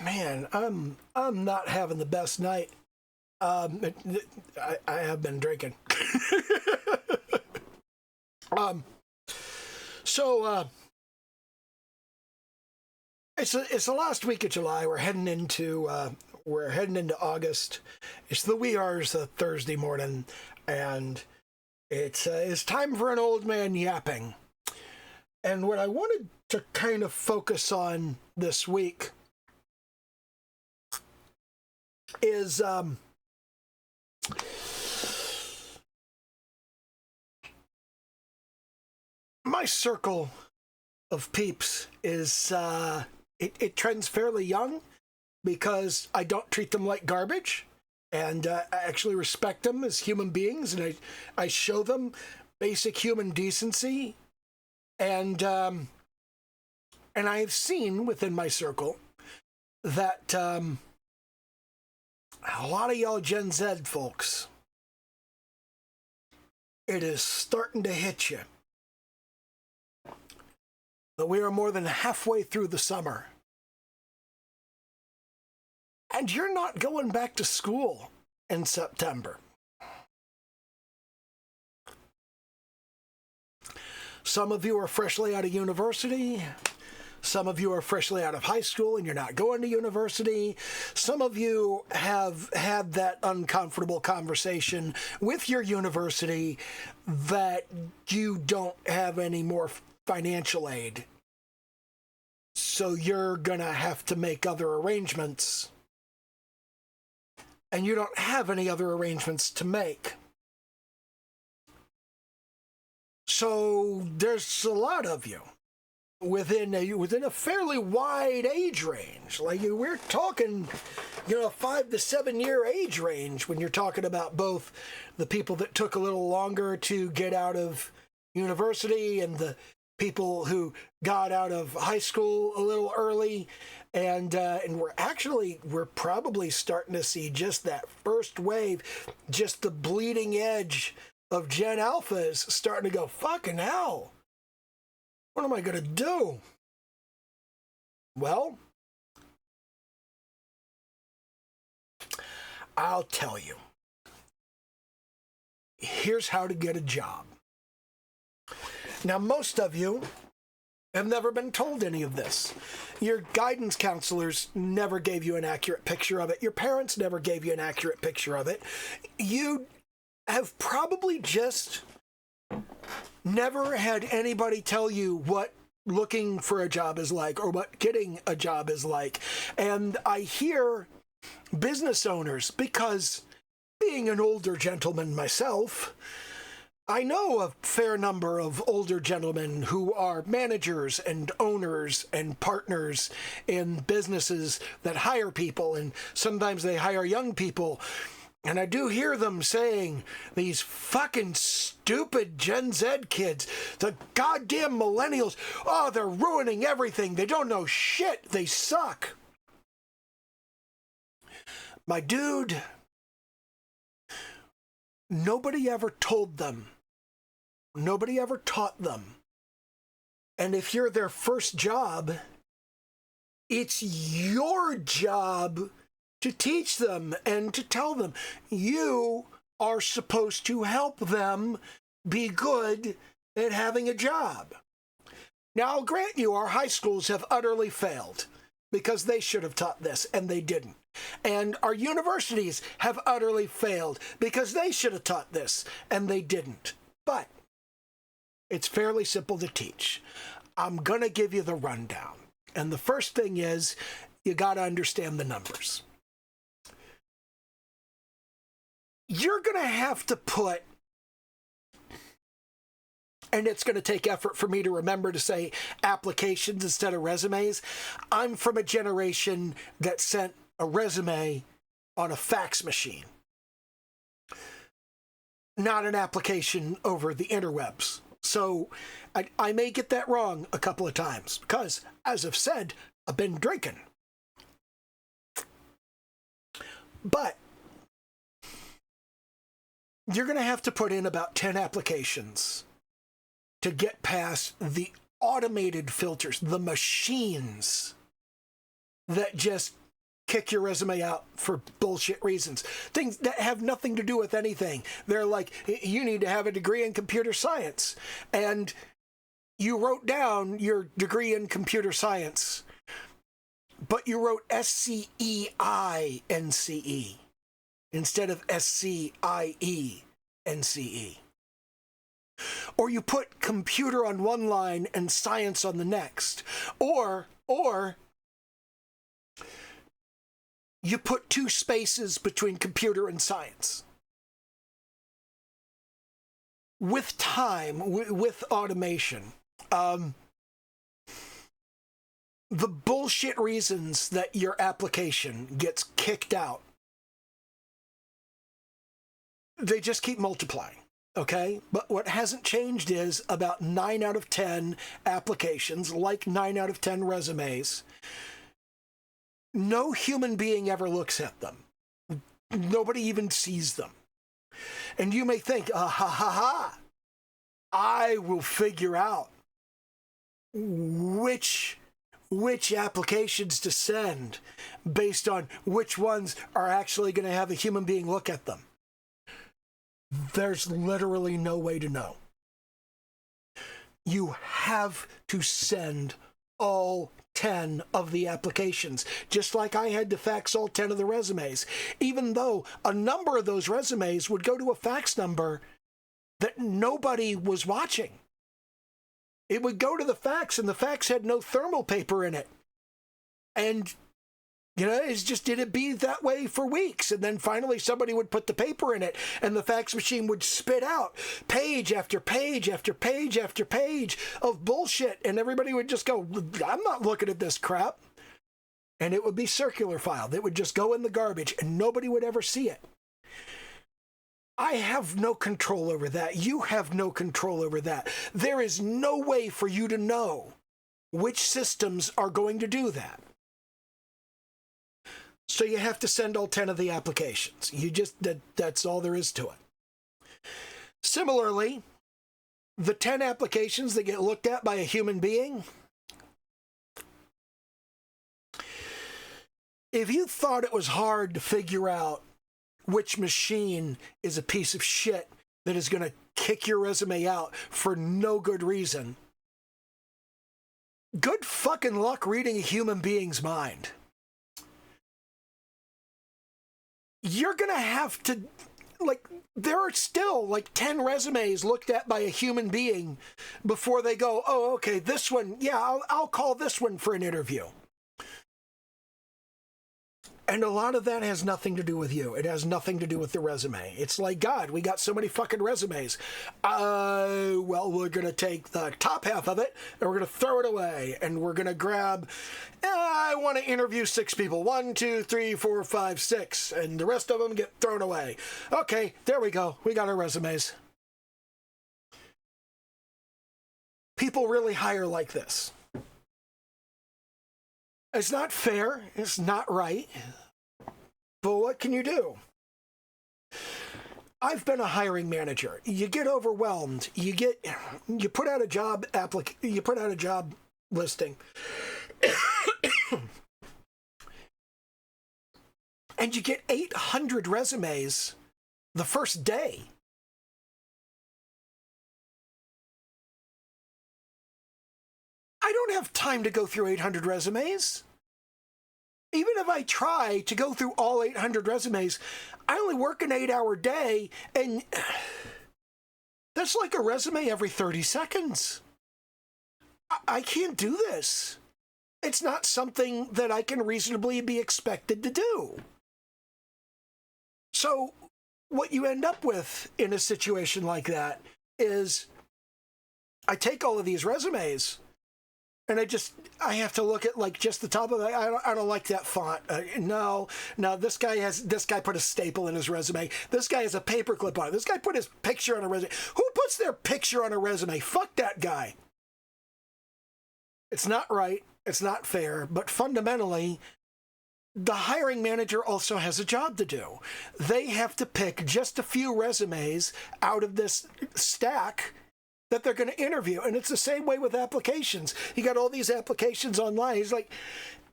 Man, I'm not having the best night. I have been drinking. um, so it's the last week of July. We're heading into August. It's the wee hours of Thursday morning, and it's time for an old man yapping. And what I wanted to kind of focus on this week is my circle of peeps is it trends fairly young because I don't treat them like garbage, and I actually respect them as human beings, and I show them basic human decency, and I've seen within my circle that a lot of y'all Gen Z folks, it is starting to hit you that we are more than halfway through the summer. And you're not going back to school in September. Some of you are freshly out of university. Some of you are freshly out of high school and you're not going to university. Some of you have had that uncomfortable conversation with your university that you don't have any more financial aid. So you're going to have to make other arrangements. And you don't have any other arrangements to make. So there's a lot of you within a fairly wide age range. Like we're talking, a 5 to 7 year age range when you're talking about both the people that took a little longer to get out of university and the people who got out of high school a little early. And we're probably starting to see just that first wave, just the bleeding edge of Gen Alphas starting to go, fucking hell, what am I going to do? Well, I'll tell you. Here's how to get a job. Now, most of you have never been told any of this. Your guidance counselors never gave you an accurate picture of it. Your parents never gave you an accurate picture of it. You have probably just never had anybody tell you what looking for a job is like or what getting a job is like. And I hear business owners, because being an older gentleman myself, I know a fair number of older gentlemen who are managers and owners and partners in businesses that hire people, and sometimes they hire young people. And I do hear them saying, these fucking stupid Gen Z kids, the goddamn millennials, oh, they're ruining everything. They don't know shit. They suck. My dude, nobody ever told them. Nobody ever taught them. And if you're their first job, it's your job to teach them and to tell them. You are supposed to help them be good at having a job. Now, I'll grant you, our high schools have utterly failed because they should have taught this and they didn't. And our universities have utterly failed because they should have taught this and they didn't. But it's fairly simple to teach. I'm going to give you the rundown. And the first thing is, you got to understand the numbers. You're going to have to put, and it's going to take effort for me to remember to say applications instead of resumes. I'm from a generation that sent a resume on a fax machine, not an application over the interwebs. So I may get that wrong a couple of times because, as I've said, I've been drinking. But you're going to have to put in about 10 applications to get past the automated filters, the machines that just kick your resume out for bullshit reasons. Things that have nothing to do with anything. They're like, you need to have a degree in computer science. And you wrote down your degree in computer science, but you wrote SCEINCE instead of SCIENCE. Or you put computer on one line and science on the next. Or you put 2 spaces between computer and science. With time, with automation, the bullshit reasons that your application gets kicked out, they just keep multiplying, okay? But what hasn't changed is about 9 out of 10 applications, like 9 out of 10 resumes, no human being ever looks at them. Nobody even sees them. And you may think, I will figure out which applications to send based on which ones are actually going to have a human being look at them. There's literally no way to know. You have to send all 10 of the applications, just like I had to fax all 10 of the resumes, even though a number of those resumes would go to a fax number that nobody was watching. It would go to the fax, and the fax had no thermal paper in it. And, it's just, it'd be that way for weeks. And then finally somebody would put the paper in it, and the fax machine would spit out page after page after page after page of bullshit. And everybody would just go, I'm not looking at this crap. And it would be circular filed. It would just go in the garbage, and nobody would ever see it. I have no control over that. You have no control over that. There is no way for you to know which systems are going to do that. So you have to send all 10 of the applications. That's all there is to it. Similarly, the 10 applications that get looked at by a human being, if you thought it was hard to figure out which machine is a piece of shit that is going to kick your resume out for no good reason, good fucking luck reading a human being's mind. You're going to have to, there are still 10 resumes looked at by a human being before they go, oh, okay, this one, yeah, I'll call this one for an interview. And a lot of that has nothing to do with you. It has nothing to do with the resume. It's like, God, we got so many fucking resumes. Well, we're going to take the top half of it, and we're going to throw it away. And we're going to grab, I want to interview 6 people. 1, 2, 3, 4, 5, 6. And the rest of them get thrown away. Okay, there we go. We got our resumes. People really hire like this. It's not fair. It's not right. But what can you do? I've been a hiring manager. You get overwhelmed. You put out a job listing. And you get 800 resumes the first day. I don't have time to go through 800 resumes. Even if I try to go through all 800 resumes, I only work an 8-hour day, and that's like a resume every 30 seconds. I can't do this. It's not something that I can reasonably be expected to do. So what you end up with in a situation like that is I take all of these resumes, and I have to look at just the top of it. I don't like that font. No, this guy put a staple in his resume. This guy has a paperclip on it. This guy put his picture on a resume. Who puts their picture on a resume? Fuck that guy. It's not right. It's not fair. But fundamentally, the hiring manager also has a job to do. They have to pick just a few resumes out of this stack that they're going to interview. And it's the same way with applications. You got all these applications online. He's like,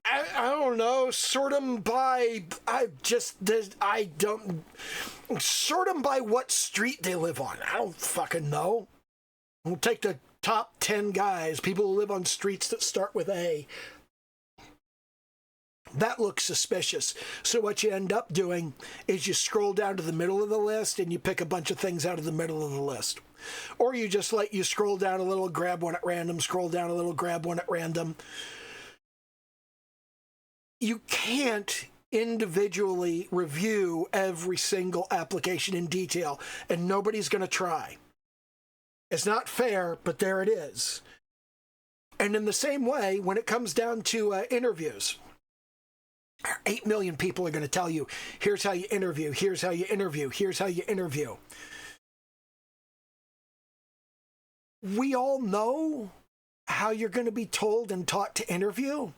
I don't don't know, sort them by, I don't, sort them by what street they live on. I don't fucking know. We'll take the top 10 guys, people who live on streets that start with A. That looks suspicious. So what you end up doing is you scroll down to the middle of the list and you pick a bunch of things out of the middle of the list. Or you just you scroll down a little, grab one at random, scroll down a little, grab one at random. You can't individually review every single application in detail, and nobody's going to try. It's not fair, but there it is. And in the same way, when it comes down to interviews, 8 million people are going to tell you, here's how you interview, here's how you interview, here's how you interview. We all know how you're going to be told and taught to interview.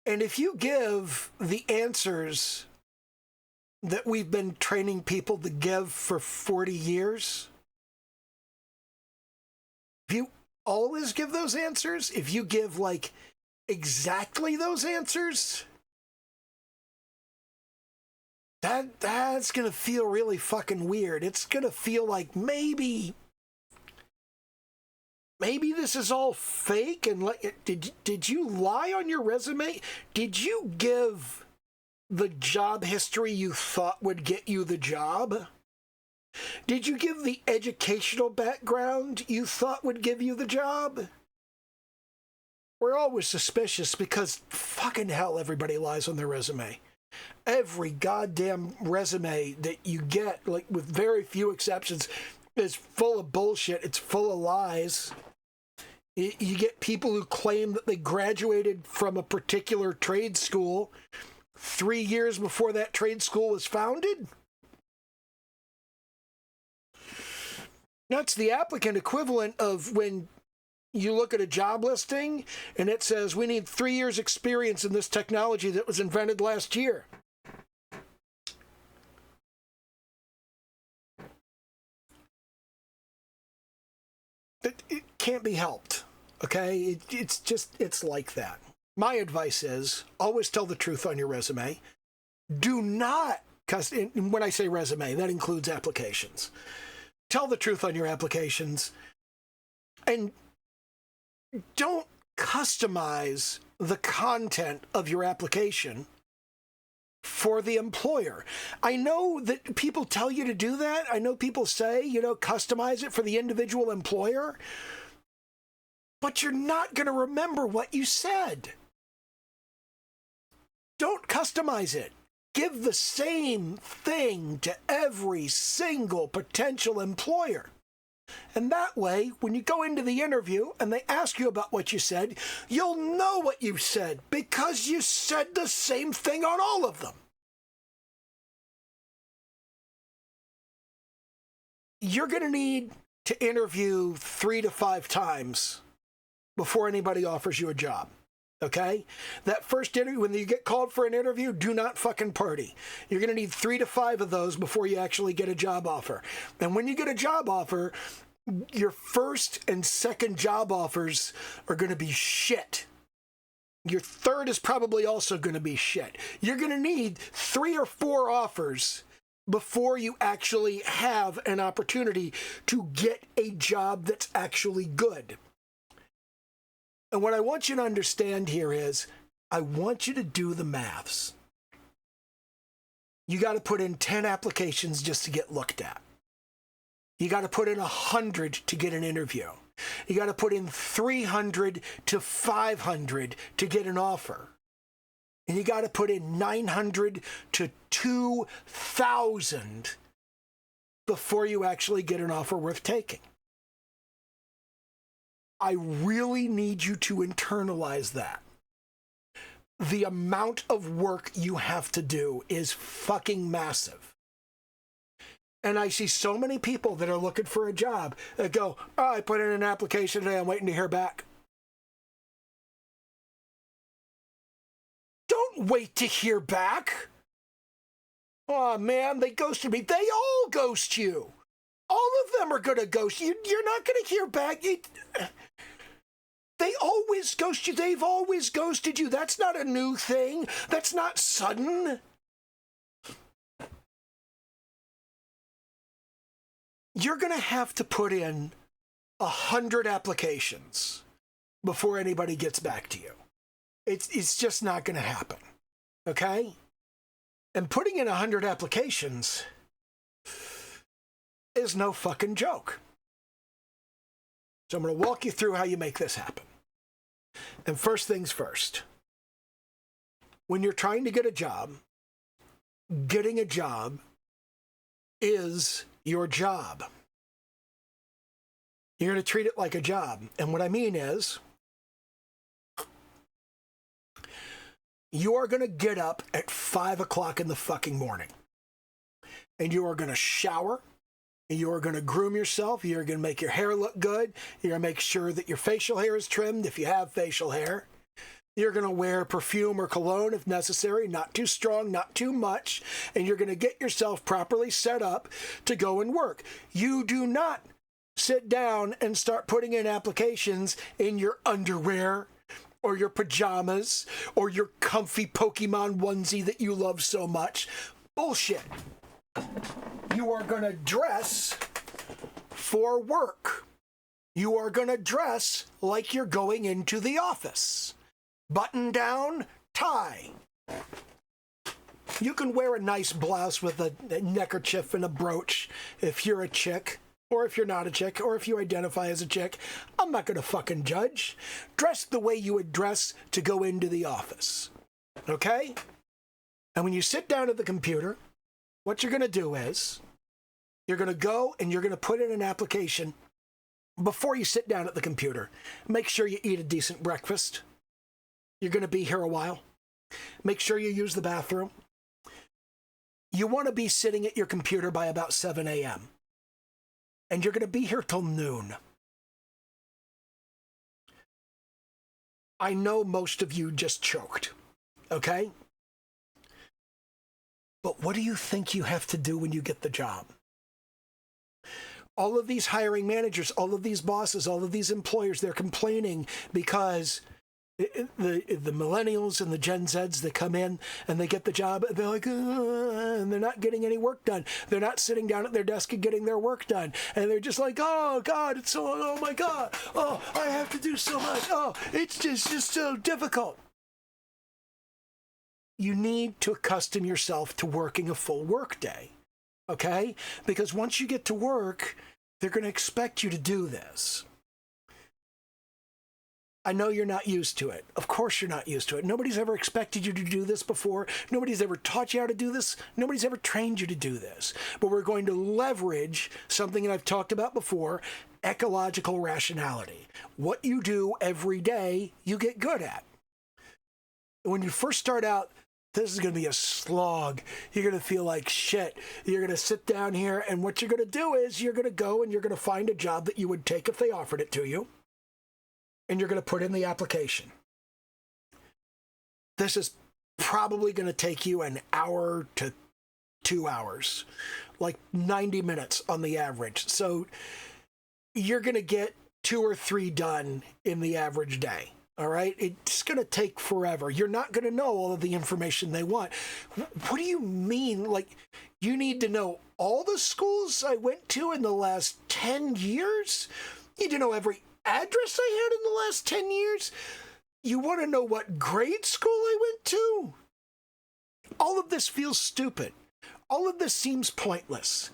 And if you give the answers that we've been training people to give for 40 years, if you always give those answers, if you give exactly those answers, that's gonna feel really fucking weird. It's gonna feel like maybe this is all fake, and did you lie on your resume? Did you give the job history you thought would get you the job? Did you give the educational background you thought would give you the job? We're always suspicious because fucking hell, everybody lies on their resume. Every goddamn resume that you get, with very few exceptions, is full of bullshit. It's full of lies. You get people who claim that they graduated from a particular trade school 3 years before that trade school was founded. That's the applicant equivalent of when you look at a job listing and it says, we need 3 years experience in this technology that was invented last year. It can't be helped, okay? It's like that. My advice is always tell the truth on your resume. Do not, and when I say resume, that includes applications. Tell the truth on your applications, and don't customize the content of your application for the employer. I know that people tell you to do that. I know people say, customize it for the individual employer, but you're not going to remember what you said. Don't customize it. Give the same thing to every single potential employer. And that way, when you go into the interview and they ask you about what you said, you'll know what you said because you said the same thing on all of them. You're going to need to interview 3 to 5 times before anybody offers you a job. Okay? That first interview, when you get called for an interview, do not fucking party. You're going to need 3 to 5 of those before you actually get a job offer. And when you get a job offer, your first and second job offers are going to be shit. Your third is probably also going to be shit. You're going to need 3 or 4 offers before you actually have an opportunity to get a job that's actually good. And what I want you to understand here is, I want you to do the maths. You got to put in 10 applications just to get looked at. You got to put in 100 to get an interview. You got to put in 300 to 500 to get an offer. And you got to put in 900 to 2,000 before you actually get an offer worth taking. I really need you to internalize that. The amount of work you have to do is fucking massive. And I see so many people that are looking for a job that go, I put in an application today, I'm waiting to hear back. Don't wait to hear back. Oh man, they ghosted me. They all ghost you. All of them are going to ghost you. You're not going to hear back. They always ghost you. They've always ghosted you. That's not a new thing. That's not sudden. You're going to have to put in 100 applications before anybody gets back to you. It's just not going to happen. Okay? And putting in 100 applications is no fucking joke. So I'm going to walk you through how you make this happen. And first things first, when you're trying to get a job, getting a job is your job. You're going to treat it like a job. And what I mean is, you are going to get up at 5 o'clock in the fucking morning. And you are going to shower. And you are going to groom yourself. You're going to make your hair look good. You're going to make sure that your facial hair is trimmed if you have facial hair. You're going to wear perfume or cologne if necessary, not too strong, not too much. And you're going to get yourself properly set up to go and work. You do not sit down and start putting in applications in your underwear or your pajamas or your comfy Pokemon onesie that you love so much. Bullshit. You are going to dress for work. You are going to dress like you're going into the office. Button down, tie. You can wear a nice blouse with a neckerchief and a brooch if you're a chick, or if you're not a chick, or if you identify as a chick. I'm not going to fucking judge. Dress the way you would dress to go into the office. Okay? And when you sit down at the computer, what you're going to do is, you're going to go and you're going to put in an application before you sit down at the computer. Make sure you eat a decent breakfast. You're going to be here a while. Make sure you use the bathroom. You want to be sitting at your computer by about 7 a.m. And you're going to be here till noon. I know most of you just choked, okay? But what do you think you have to do when you get the job? All of these hiring managers, all of these bosses, all of these employers, they're complaining because the millennials and the Gen Zs, they come in and they get the job, and they're like, and they're not getting any work done. They're not sitting down at their desk and getting their work done. And they're just like, oh, God, it's so, oh, my God. Oh, I have to do so much. Oh, it's just so difficult. You need to accustom yourself to working a full work day, okay? Because once you get to work, they're going to expect you to do this. I know you're not used to it. Of course you're not used to it. Nobody's ever expected you to do this before. Nobody's ever taught you how to do this. Nobody's ever trained you to do this. But we're going to leverage something that I've talked about before, ecological rationality. What you do every day, you get good at. When you first start out, this is going to be a slog. You're going to feel like shit. You're going to sit down here, and what you're going to do is you're going to go and you're going to find a job that you would take if they offered it to you. And you're going to put in the application. This is probably going to take you an hour to 2 hours, like 90 minutes on the average. So you're going to get 2 or 3 done in the average day. All right? It's going to take forever. You're not going to know all of the information they want. What do you mean? Like, you need to know all the schools I went to in the last 10 years? You need to know every address I had in the last 10 years? You want to know what grade school I went to? All of this feels stupid. All of this seems pointless.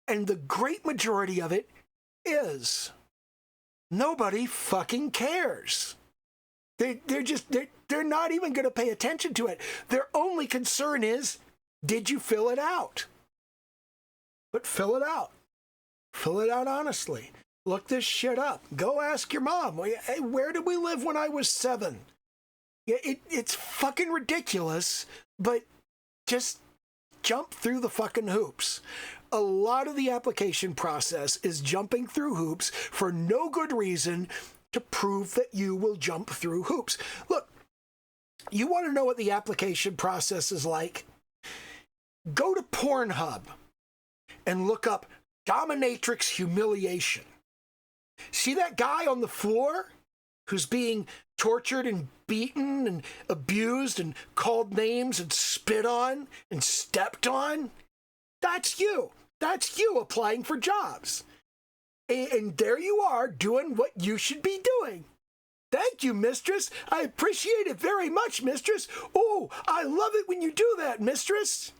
And the great majority of it is nobody fucking cares. They're not even going to pay attention to it. Their only concern is, did you fill it out? But fill it out. Fill it out honestly. Look this shit up. Go ask your mom. Hey, where did we live when I was 7? Yeah, it's fucking ridiculous, but just jump through the fucking hoops. A lot of the application process is jumping through hoops for no good reason to prove that you will jump through hoops. Look, you want to know what the application process is like? Go to Pornhub and look up dominatrix humiliation. See that guy on the floor? who's being tortured and beaten and abused and called names and spit on and stepped on? That's you. That's you applying for jobs. And there you are doing what you should be doing. Thank you, mistress. I appreciate it very much, mistress. Oh, I love it when you do that, mistress.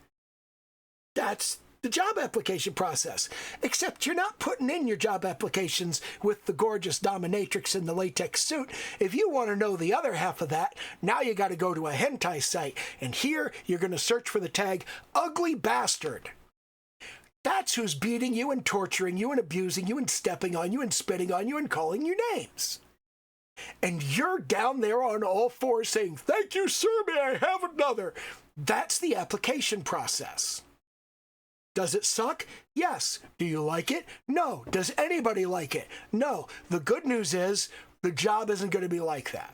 That's the job application process. Except you're not putting in your job applications with the gorgeous dominatrix in the latex suit. If you want to know the other half of that, now you got to go to a hentai site. And here you're going to search for the tag ugly bastard. That's who's beating you and torturing you and abusing you and stepping on you and spitting on you and calling you names. And you're down there on all fours saying, thank you, sir, may I have another? That's the application process. Does it suck? Yes. Do you like it? No. Does anybody like it? No. The good news is the job isn't going to be like that.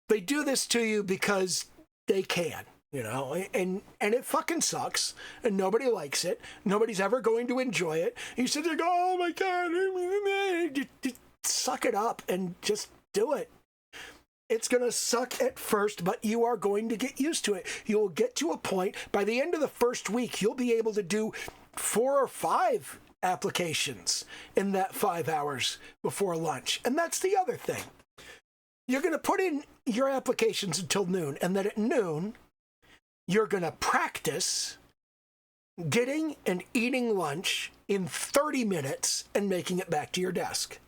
They do this to you because they can. And it fucking sucks, and nobody likes it. Nobody's ever going to enjoy it. You sit there and go, oh my God, just suck it up and just do it. It's going to suck at first, but you are going to get used to it. You'll get to a point, by the end of the first week, you'll be able to do 4 or 5 applications in that 5 hours before lunch. And that's the other thing. You're going to put in your applications until noon, and then at noon, you're going to practice getting and eating lunch in 30 minutes and making it back to your desk.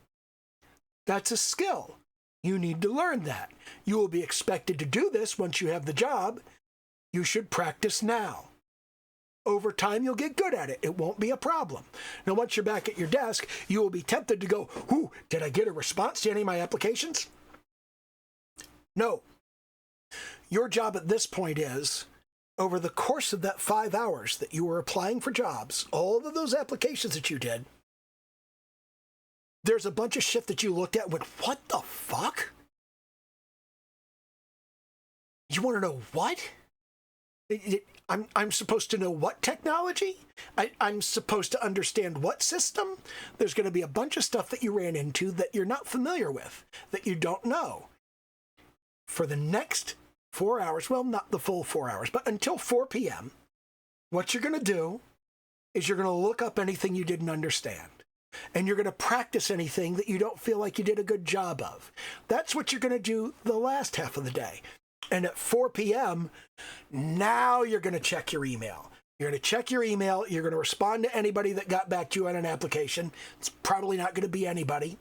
That's a skill. You need to learn that. You will be expected to do this once you have the job. You should practice now. Over time, you'll get good at it. It won't be a problem. Now, once you're back at your desk, you will be tempted to go, ooh, did I get a response to any of my applications? No. Your job at this point is, over the course of that 5 hours that you were applying for jobs, all of those applications that you did, there's a bunch of shit that you looked at and went, what the fuck? You want to know what? I'm supposed to know what technology? I'm supposed to understand what system? There's going to be a bunch of stuff that you ran into that you're not familiar with, that you don't know. For the next 4 hours, well, not the full 4 hours, but until 4 p.m., what you're going to do is you're going to look up anything you didn't understand. And you're going to practice anything that you don't feel like you did a good job of. That's what you're going to do the last half of the day. And at 4 p.m., now you're going to check your email. You're going to check your email. You're going to respond to anybody that got back to you on an application. It's probably not going to be anybody.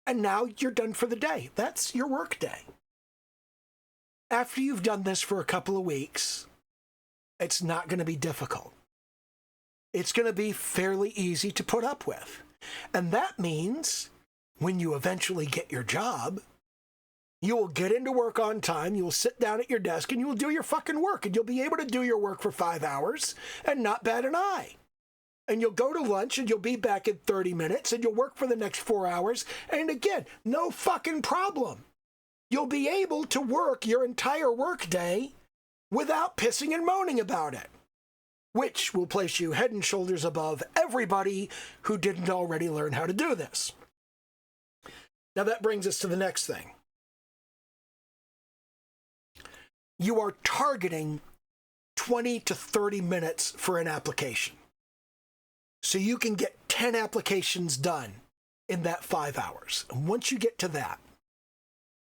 And now you're done for the day. That's your work day. After you've done this for a couple of weeks, it's not going to be difficult. It's going to be fairly easy to put up with. And that means when you eventually get your job, you will get into work on time, you will sit down at your desk, and you will do your fucking work, and you'll be able to do your work for 5 hours and not bat an eye. And you'll go to lunch, and you'll be back in 30 minutes, and you'll work for the next 4 hours, and again, no fucking problem. You'll be able to work your entire work day without pissing and moaning about it, which will place you head and shoulders above everybody who didn't already learn how to do this. Now that brings us to the next thing. You are targeting 20 to 30 minutes for an application. So you can get 10 applications done in that 5 hours. And once you get to that,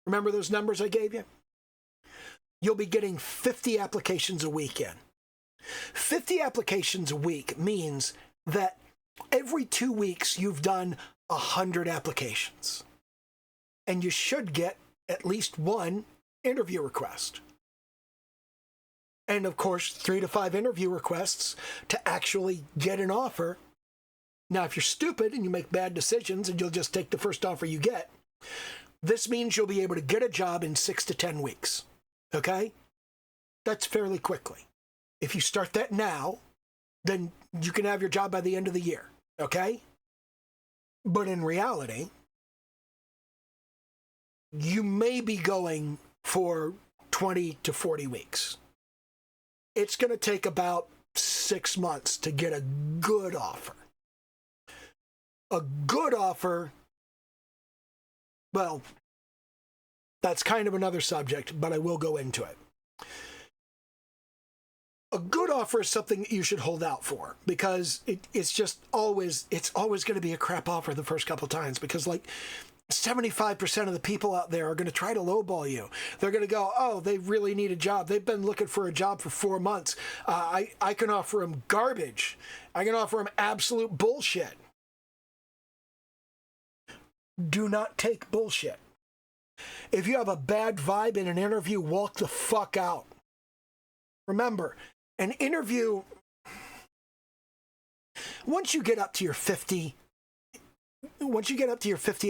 remember those numbers I gave you? You'll be getting 50 applications a week in. 50 applications a week means that every 2 weeks you've done 100 applications. And you should get at least one interview request. And of course, 3 to 5 interview requests to actually get an offer. Now, if you're stupid and you make bad decisions and you'll just take the first offer you get, this means you'll be able to get a job in 6 to 10 weeks. Okay? That's fairly quickly. If you start that now, then you can have your job by the end of the year. Okay? But in reality, you may be going for 20 to 40 weeks. It's going to take about 6 months to get a good offer. A good offer Well, that's kind of another subject, but I will go into it. A good offer is something that you should hold out for, because it's always going to be a crap offer the first couple of times, because like 75% of the people out there are going to try to lowball you. They're going to go, oh, they really need a job. They've been looking for a job for 4 months. I can offer them garbage. I can offer them absolute bullshit. Do not take bullshit. If you have a bad vibe in an interview, walk the fuck out. Remember, an interview, once you get up to your 50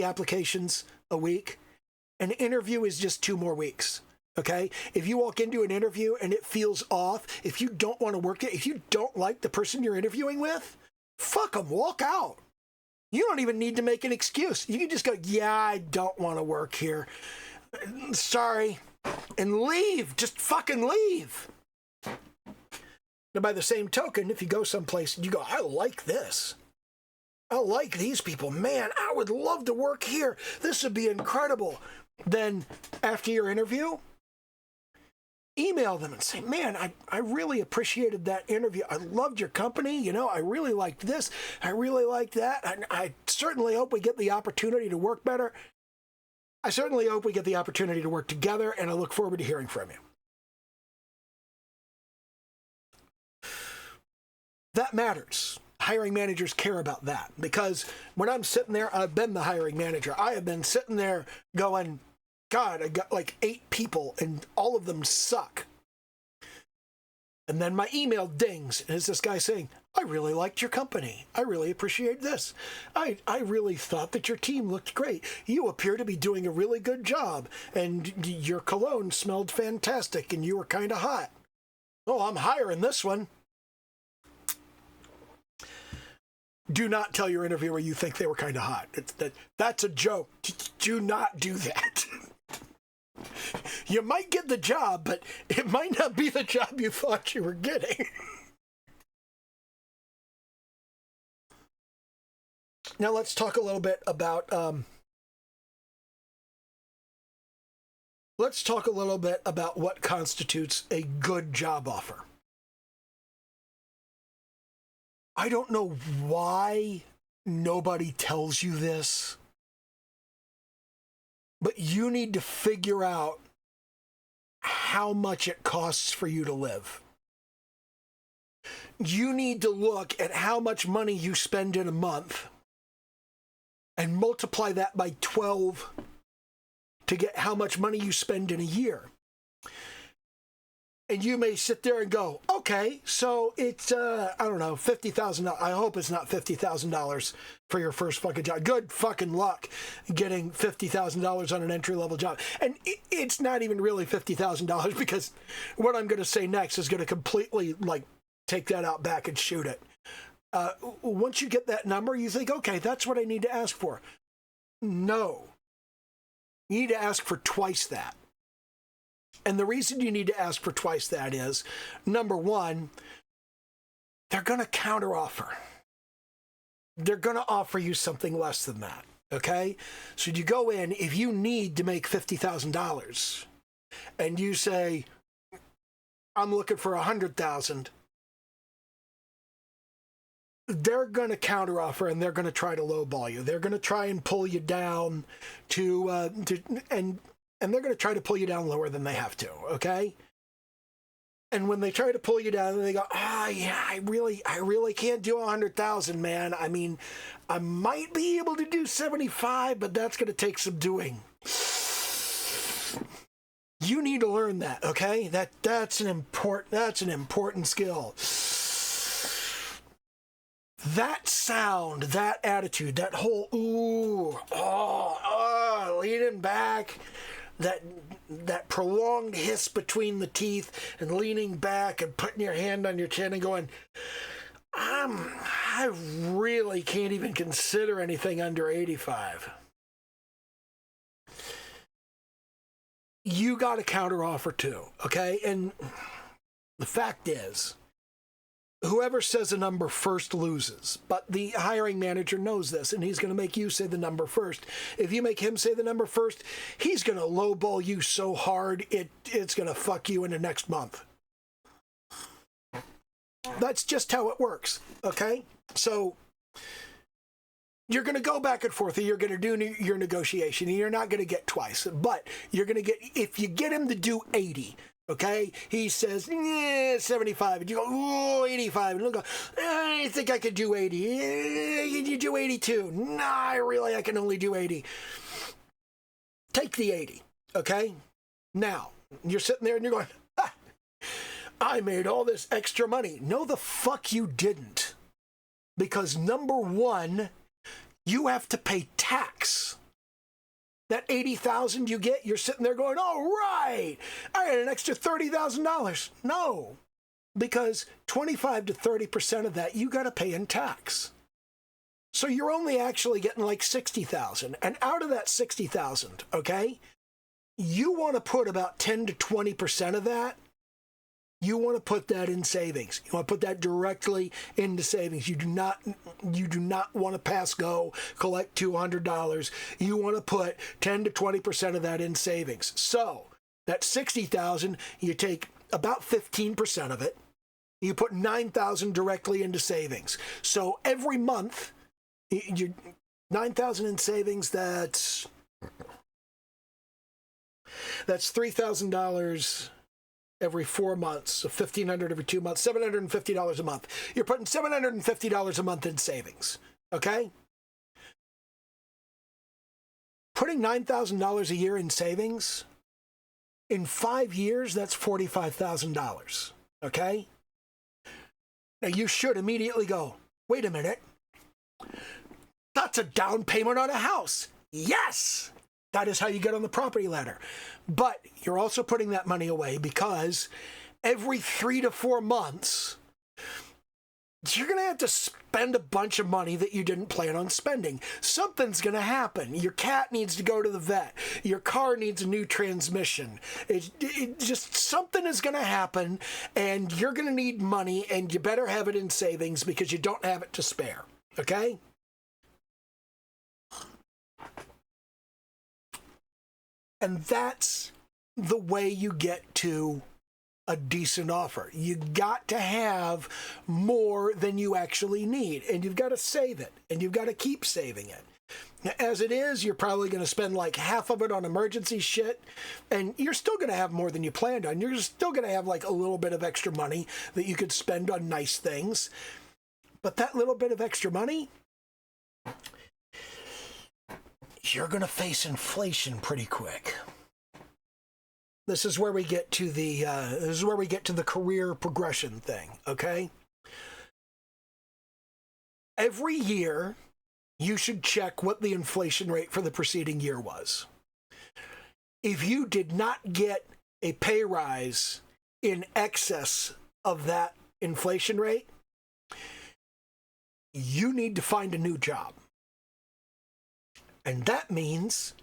applications a week, an interview is just 2 more weeks. Okay? If you walk into an interview and it feels off, if you don't want to work it, if you don't like the person you're interviewing with, fuck them, walk out. You don't even need to make an excuse. You can just go, yeah, I don't want to work here. Sorry. And leave. Just fucking leave. Now, by the same token, if you go someplace and you go, I like this. I like these people. Man, I would love to work here. This would be incredible. Then after your interview, email them and say, man, I really appreciated that interview. I loved your company. You know, I really liked this. I really liked that. I certainly hope we get the opportunity to work better. I certainly hope we get the opportunity to work together, and I look forward to hearing from you. That matters. Hiring managers care about that, because when I'm sitting there, I've been the hiring manager. I have been sitting there going, God, I got like 8 people and all of them suck. And then my email dings, and it's this guy saying, I really liked your company. I really appreciate this. I really thought that your team looked great. You appear to be doing a really good job, and your cologne smelled fantastic, and you were kind of hot. Oh, I'm hiring this one. Do not tell your interviewer you think they were kind of hot. That's a joke. Do not do that. You might get the job, but it might not be the job you thought you were getting. Now let's talk a little bit about what constitutes a good job offer. I don't know why nobody tells you this, but you need to figure out how much it costs for you to live. You need to look at how much money you spend in a month and multiply that by 12 to get how much money you spend in a year. And you may sit there and go, okay, so it's, I don't know, $50,000. I hope it's not $50,000 for your first fucking job. Good fucking luck getting $50,000 on an entry-level job. And it's not even really $50,000, because what I'm going to say next is going to completely, like, take that out back and shoot it. Once you get that number, you think, okay, that's what I need to ask for. No. You need to ask for twice that. And the reason you need to ask for twice that is, number one, they're going to counteroffer. They're going to offer you something less than that, okay? So you go in, if you need to make $50,000, and you say, I'm looking for $100,000, they're going to counteroffer, and they're going to try to lowball you. They're going to try and pull you down and they're going to try to pull you down lower than they have to, okay? And when they try to pull you down, they go, yeah, I really can't do 100,000, man. I mean, I might be able to do 75, but that's going to take some doing. You need to learn that, okay? That's an important skill. That sound, that attitude, that whole leaning back, that prolonged hiss between the teeth and leaning back and putting your hand on your chin and going, I really can't even consider anything under 85. You got a counteroffer too, okay? And the fact is, whoever says a number first loses. But the hiring manager knows this, and he's going to make you say the number first. If you make him say the number first, he's going to lowball you so hard, it's going to fuck you into next month. That's just how it works, okay? So you're going to go back and forth, and you're going to do your negotiation, and you're not going to get twice. But you're going to get, if you get him to do 80, okay, he says, 75, and you go, oh, 85, and he'll go, I think I could do 80. Can you do 82? Nah, I can only do 80. Take the 80, okay? Now, you're sitting there and you're going, I made all this extra money. No, the fuck you didn't. Because number one, you have to pay tax. That $80,000 you get, you're sitting there going, all right, I got an extra $30,000. No, because 25 to 30% of that you got to pay in tax. So you're only actually getting like 60,000. And out of that 60,000, okay, you want to put about 10 to 20% of that. You want to put that in savings. You want to put that directly into savings. You do not want to pass go, collect $200. You want to put 10 to 20% of that in savings. So that 60,000, you take about 15% of it. You put 9,000 directly into savings. So every month, you 9,000 in savings. That's $3,000. Every 4 months, so $1,500 every 2 months, $750 a month. You're putting $750 a month in savings, okay? Putting $9,000 a year in savings, in 5 years, that's $45,000, okay? Now, you should immediately go, wait a minute, that's a down payment on a house. Yes! That is how you get on the property ladder. But you're also putting that money away because every 3 to 4 months, you're going to have to spend a bunch of money that you didn't plan on spending. Something's going to happen. Your cat needs to go to the vet. Your car needs a new transmission. Just something is going to happen, and you're going to need money, and you better have it in savings because you don't have it to spare. Okay? And that's the way you get to a decent offer. You got to have more than you actually need, and you've got to save it, and you've got to keep saving it. Now, as it is, you're probably going to spend like half of it on emergency shit, and you're still going to have more than you planned on. You're still going to have like a little bit of extra money that you could spend on nice things. But that little bit of extra money, you're going to face inflation pretty quick. This is where we get to the career progression thing, okay? Every year, you should check what the inflation rate for the preceding year was. If you did not get a pay rise in excess of that inflation rate, you need to find a new job. And that means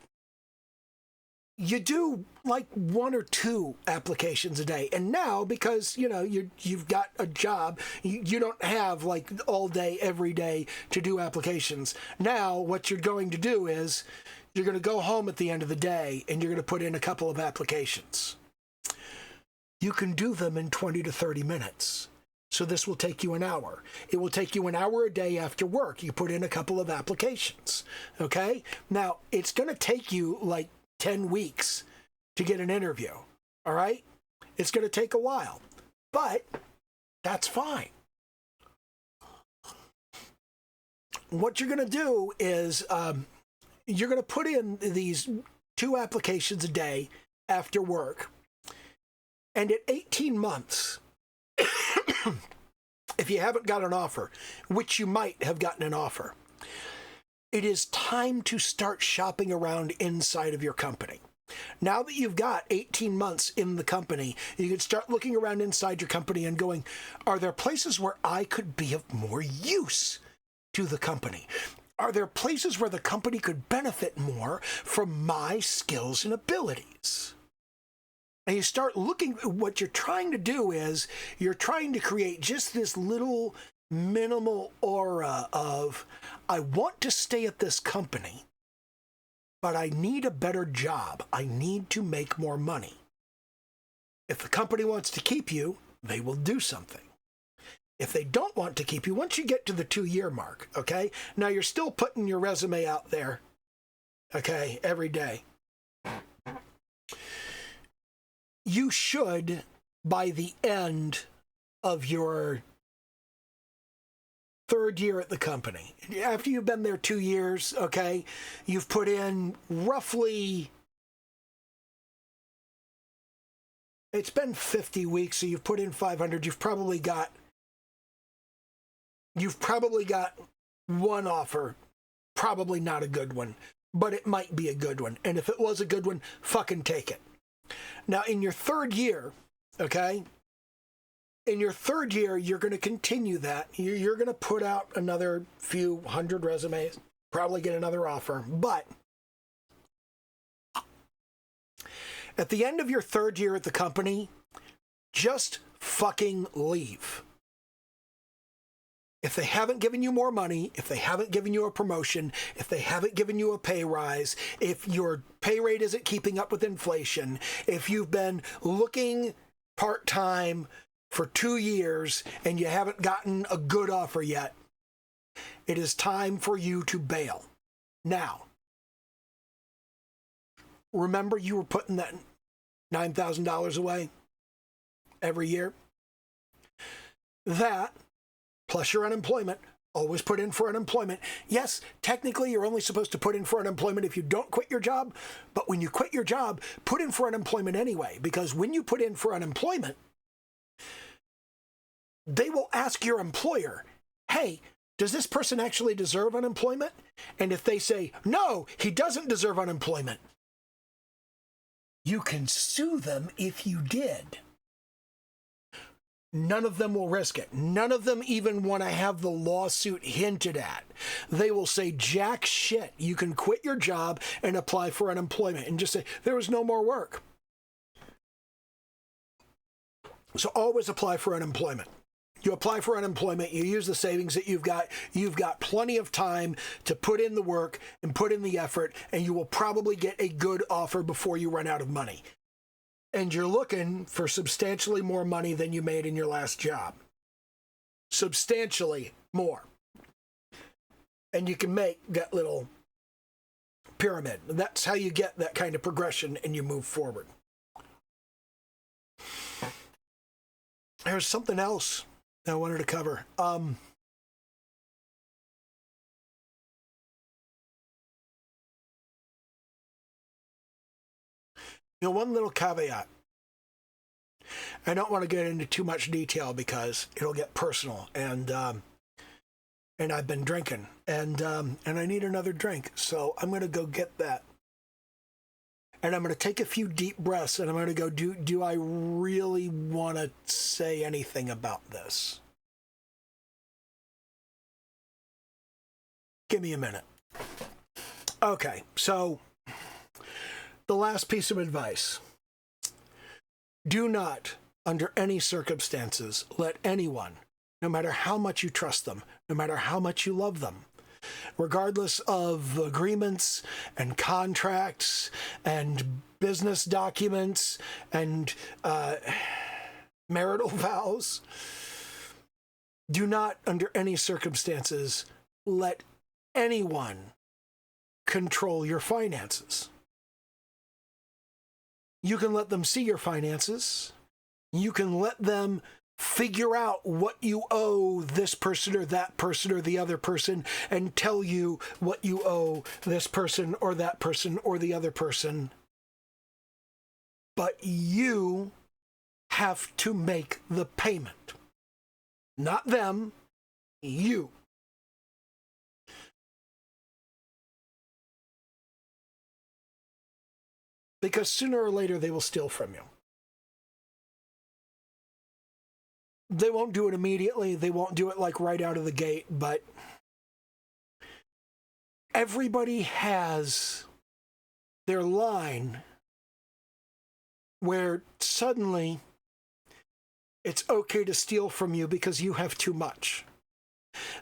you do like 1 or 2 applications a day. And now, because, you've got a job, you don't have like all day, every day to do applications. Now, what you're going to do is you're going to go home at the end of the day and you're going to put in a couple of applications. You can do them in 20 to 30 minutes. So this will take you an hour. It will take you an hour a day after work. You put in a couple of applications, okay? Now, it's going to take you like 10 weeks to get an interview, all right? It's going to take a while, but that's fine. What you're going to do is you're going to put in these 2 applications a day after work, and at 18 months, if you haven't got an offer, which you might have gotten an offer, it is time to start shopping around inside of your company. Now that you've got 18 months in the company, you can start looking around inside your company and going, are there places where I could be of more use to the company? Are there places where the company could benefit more from my skills and abilities? And you start looking, what you're trying to do is you're trying to create just this little minimal aura of, I want to stay at this company, but I need a better job. I need to make more money. If the company wants to keep you, they will do something. If they don't want to keep you, once you get to the 2-year mark, okay, now you're still putting your resume out there, okay, every day. You should, by the end of your 3rd year at the company, after you've been there 2 years, okay, you've put in roughly, it's been 50 weeks, so you've put in 500. You've probably got one offer, probably not a good one, but it might be a good one. And if it was a good one, fucking take it. Now, in your 3rd year, okay, in your 3rd year, you're going to continue that. You're going to put out another few hundred resumes, probably get another offer. But at the end of your 3rd year at the company, just fucking leave. If they haven't given you more money, if they haven't given you a promotion, if they haven't given you a pay rise, if your pay rate isn't keeping up with inflation, if you've been looking part-time for 2 years and you haven't gotten a good offer yet, it is time for you to bail. Now, remember you were putting that $9,000 away every year? That, plus your unemployment, always put in for unemployment. Yes, technically you're only supposed to put in for unemployment if you don't quit your job, but when you quit your job, put in for unemployment anyway, because when you put in for unemployment, they will ask your employer, hey, does this person actually deserve unemployment? And if they say, no, he doesn't deserve unemployment, you can sue them if you did. None of them will risk it. None of them even want to have the lawsuit hinted at. They will say, jack shit, you can quit your job and apply for unemployment and just say, there was no more work. So always apply for unemployment. You apply for unemployment, you use the savings that you've got plenty of time to put in the work and put in the effort, and you will probably get a good offer before you run out of money. And you're looking for substantially more money than you made in your last job. Substantially more. And you can make that little pyramid. That's how you get that kind of progression and you move forward. There's something else that I wanted to cover. One little caveat. I don't want to get into too much detail because it'll get personal, and I've been drinking, and I need another drink, so I'm going to go get that. And I'm going to take a few deep breaths, and I'm going to go, do I really want to say anything about this? Give me a minute. Okay, so the last piece of advice. Do not, under any circumstances, let anyone, no matter how much you trust them, no matter how much you love them, regardless of agreements and contracts and business documents and marital vows, do not, under any circumstances, let anyone control your finances. You can let them see your finances. You can let them figure out what you owe this person or that person or the other person and tell you what you owe this person or that person or the other person. But you have to make the payment. Not them, you. Because sooner or later they will steal from you. They won't do it immediately. They won't do it like right out of the gate, but everybody has their line where suddenly it's okay to steal from you because you have too much,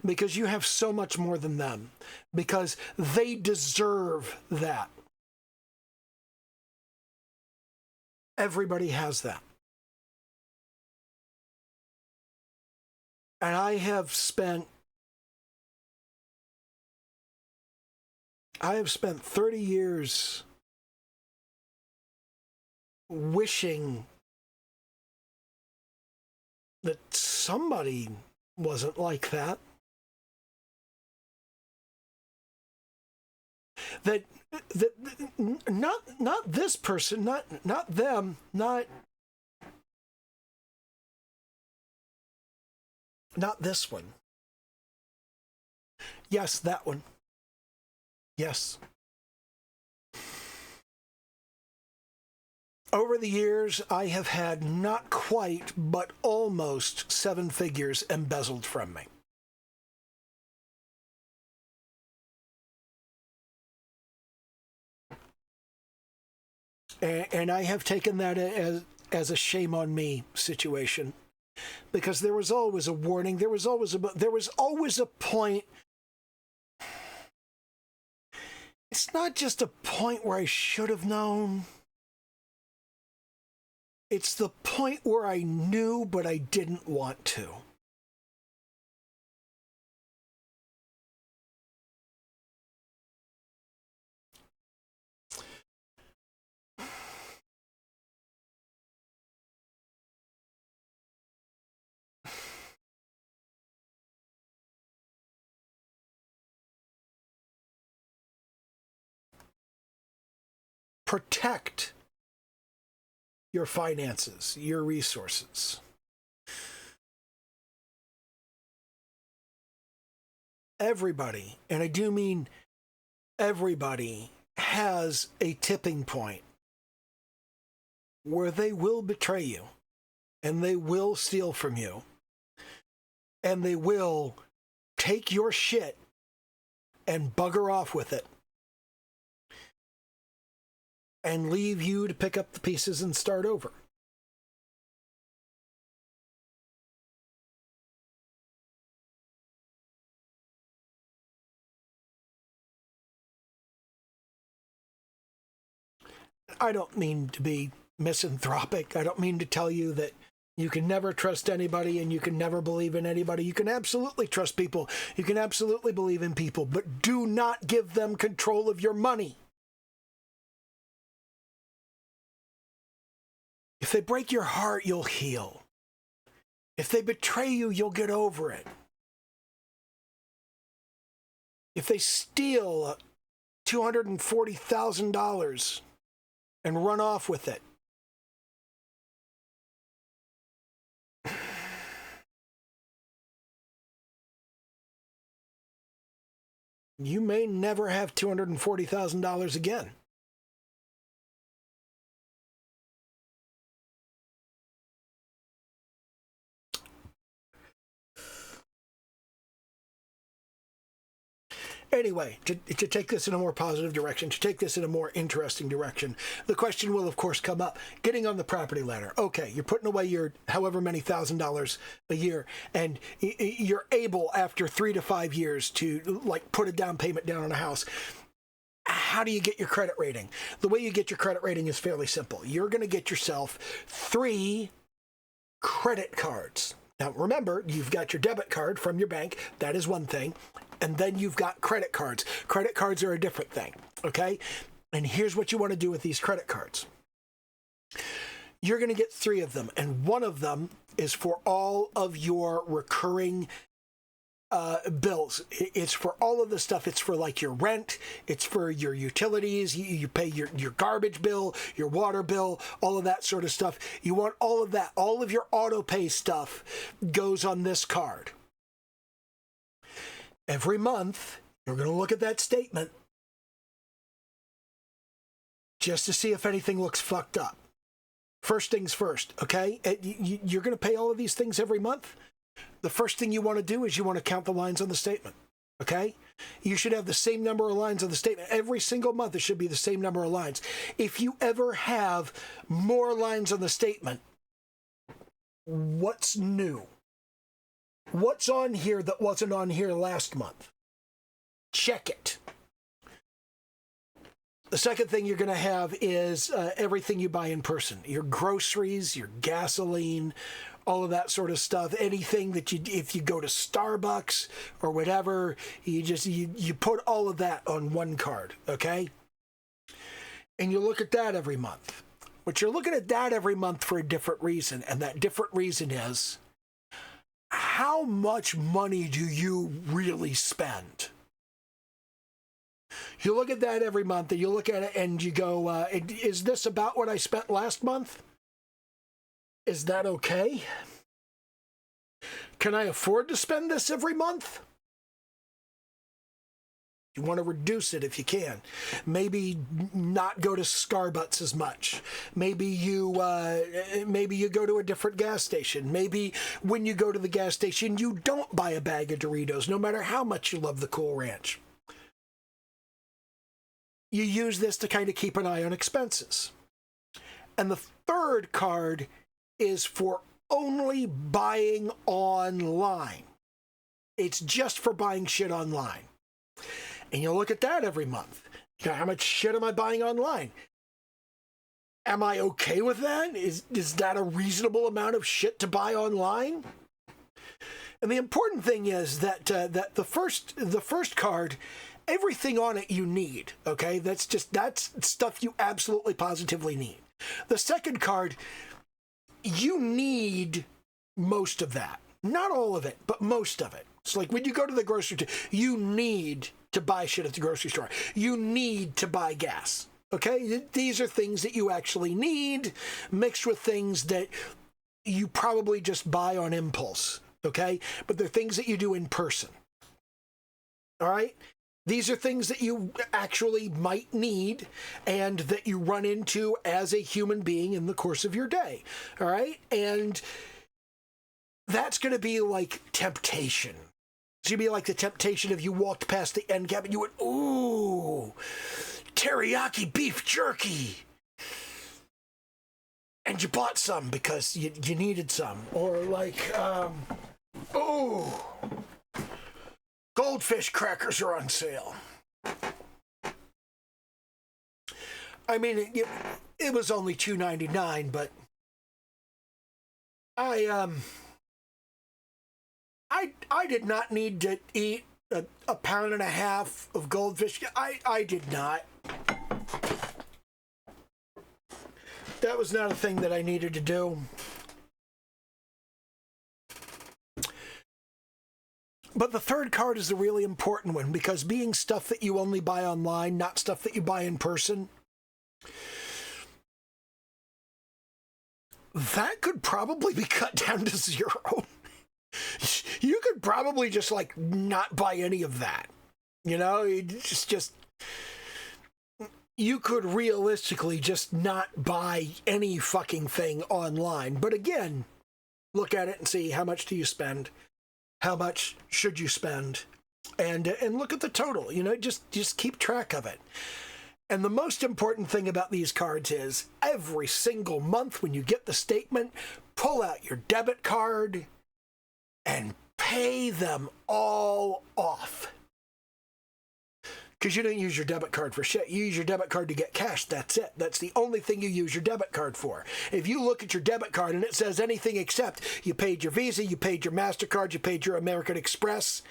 because you have so much more than them, because they deserve that. Everybody has that. And I have spent 30 years wishing that somebody wasn't like that. That not this person, not them, not this one. Yes, that one. Yes. Over the years, I have had not quite, but almost 7 figures embezzled from me. And I have taken that as a shame on me situation, because there was always a warning. There was always a point. It's not just a point where I should have known. It's the point where I knew, but I didn't want to. Protect your finances, your resources. Everybody, and I do mean everybody, has a tipping point where they will betray you, and they will steal from you, and they will take your shit and bugger off with it, and leave you to pick up the pieces and start over. I don't mean to be misanthropic. I don't mean to tell you that you can never trust anybody and you can never believe in anybody. You can absolutely trust people. You can absolutely believe in people, but do not give them control of your money. If they break your heart, you'll heal. If they betray you, you'll get over it. If they steal $240,000 and run off with it, you may never have $240,000 again. Anyway, to take this in a more positive direction, to take this in a more interesting direction, the question will, of course, come up. Getting on the property ladder. Okay, you're putting away your however many $1,000s a year, and you're able, after 3 to 5 years, to put a down payment down on a house. How do you get your credit rating? The way you get your credit rating is fairly simple. You're going to get yourself 3 credit cards. Now, remember, you've got your debit card from your bank. That is one thing. And then you've got credit cards. Credit cards are a different thing, okay? And here's what you want to do with these credit cards. You're going to get 3 of them, and one of them is for all of your recurring bills. It's for all of the stuff. It's for your rent. It's for your utilities. You pay your garbage bill, your water bill, all of that sort of stuff. You want all of that. All of your auto pay stuff goes on this card. Every month, you're going to look at that statement just to see if anything looks fucked up. First things first, okay? You're going to pay all of these things every month. The first thing you want to do is you want to count the lines on the statement, okay? You should have the same number of lines on the statement. Every single month, it should be the same number of lines. If you ever have more lines on the statement, what's new? What's on here that wasn't on here last month? Check it. The second thing you're going to have is everything you buy in person. Your groceries, your gasoline, all of that sort of stuff. Anything that if you go to Starbucks or whatever, you put all of that on one card, okay? And you look at that every month. But you're looking at that every month for a different reason. And that different reason is, how much money do you really spend? You look at that every month, and you look at it and you go, is this about what I spent last month? Is that okay? Can I afford to spend this every month? You want to reduce it if you can. Maybe not go to Starbucks as much. Maybe you go to a different gas station. Maybe when you go to the gas station, you don't buy a bag of Doritos, no matter how much you love the Cool Ranch. You use this to kind of keep an eye on expenses. And the third card is for only buying online. It's just for buying shit online. And you look at that every month. You know, how much shit am I buying online? Am I okay with that? Is that a reasonable amount of shit to buy online? And the important thing is that that the first card, everything on it you need, okay? That's stuff you absolutely positively need. The second card, you need most of that. Not all of it, but most of it. It's like when you go to the grocery store, you need to buy shit at the grocery store. You need to buy gas, okay? These are things that you actually need, mixed with things that you probably just buy on impulse, okay? But they're things that you do in person, all right? These are things that you actually might need and that you run into as a human being in the course of your day, all right? And that's going to be like temptation. It's going to be like the temptation if you walked past the end cap and you went, ooh, teriyaki beef jerky. And you bought some because you needed some. Or like, ooh, goldfish crackers are on sale. I mean, it was only $2.99, but I did not need to eat a pound and a half of goldfish. I did not. That was not a thing that I needed to do. But the third card is the really important one, because being stuff that you only buy online, not stuff that you buy in person, that could probably be cut down to zero. You could probably just like not buy any of that. You know, it's just you could realistically just not buy any fucking thing online. But again, look at it and see, how much do you spend? How much should you spend? And look at the total, you know, just keep track of it. And the most important thing about these cards is every single month when you get the statement, pull out your debit card and pay them all off. Because you don't use your debit card for shit. You use your debit card to get cash. That's it. That's the only thing you use your debit card for. If you look at your debit card and it says anything except you paid your Visa, you paid your MasterCard, you paid your American Express,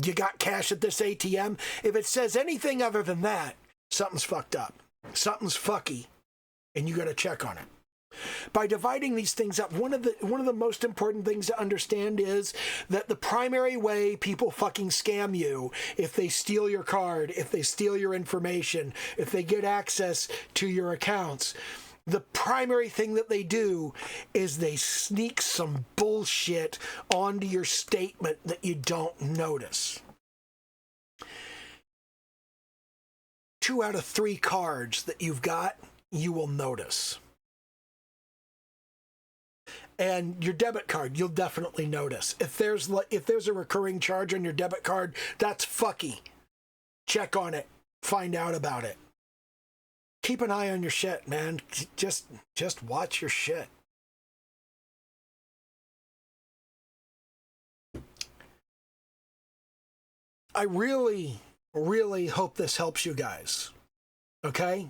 you got cash at this ATM, if it says anything other than that, something's fucked up. Something's fucky, and you got to check on it. By dividing these things up, one of the most important things to understand is that the primary way people fucking scam you, if they steal your card, if they steal your information, if they get access to your accounts, the primary thing that they do is they sneak some bullshit onto your statement that you don't notice. 2 out of 3 cards that you've got, you will notice. And your debit card, you'll definitely notice. If there's a recurring charge on your debit card, that's fucky. Check on it. Find out about it. Keep an eye on your shit, man. Just watch your shit. I really, really hope this helps you guys. Okay?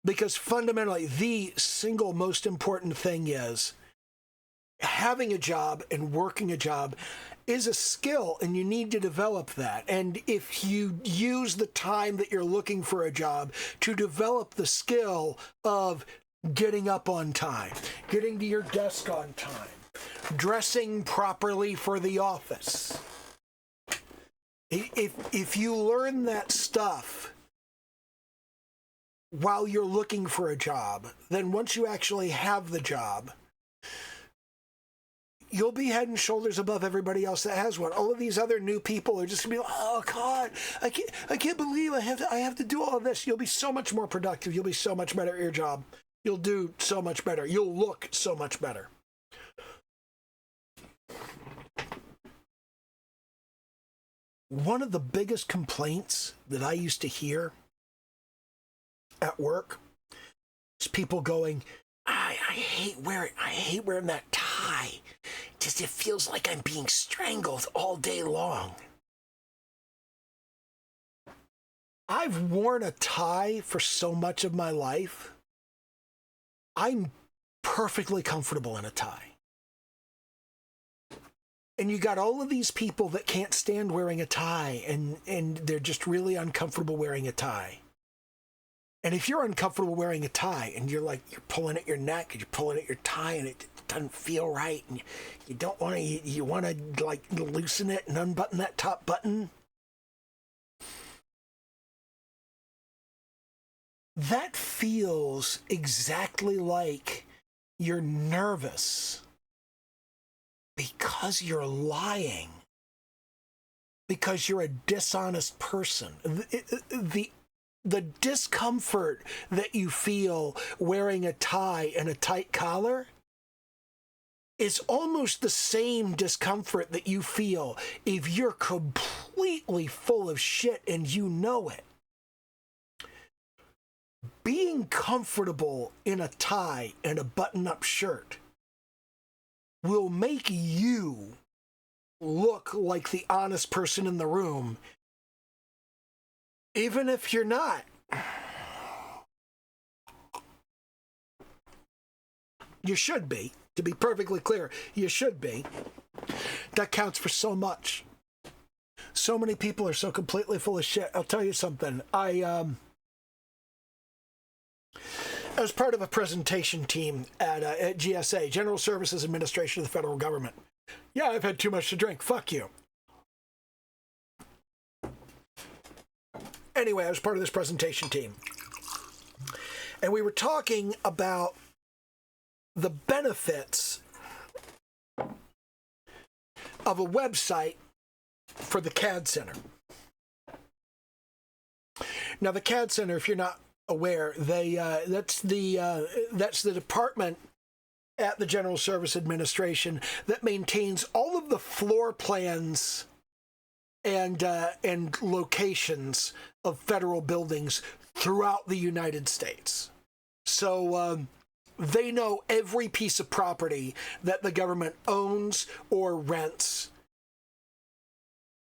Because fundamentally, the single most important thing is having a job and working a job is a skill, and you need to develop that. And if you use the time that you're looking for a job to develop the skill of getting up on time, getting to your desk on time, dressing properly for the office, if you learn that stuff while you're looking for a job, then once you actually have the job, you'll be head and shoulders above everybody else that has one. All of these other new people are just gonna be like, oh God, I can't believe I have to do all of this. You'll be so much more productive. You'll be so much better at your job. You'll do so much better. You'll look so much better. One of the biggest complaints that I used to hear at work is people going, I hate wearing that tie. Just it feels like I'm being strangled all day long. I've worn a tie for so much of my life. I'm perfectly comfortable in a tie. And you got all of these people that can't stand wearing a tie, and they're just really uncomfortable wearing a tie. And if you're uncomfortable wearing a tie and you're pulling at your neck and you're pulling at your tie and it doesn't feel right and you don't want to, you want to like loosen it and unbutton that top button, that feels exactly like you're nervous because you're lying, because you're a dishonest person. The discomfort that you feel wearing a tie and a tight collar is almost the same discomfort that you feel if you're completely full of shit and you know it. Being comfortable in a tie and a button-up shirt will make you look like the honest person in the room, even if you're not. You should be. To be perfectly clear, you should be. That counts for so much. So many people are so completely full of shit. I'll tell you something. I was part of a presentation team at GSA, General Services Administration of the Federal Government. Yeah, I've had too much to drink. Fuck you. Anyway, I was part of this presentation team. And we were talking about the benefits of a website for the CAD Center. Now, the CAD Center, if you're not aware, that's the department at the General Service Administration that maintains all of the floor plans and locations of federal buildings throughout the United States. So they know every piece of property that the government owns or rents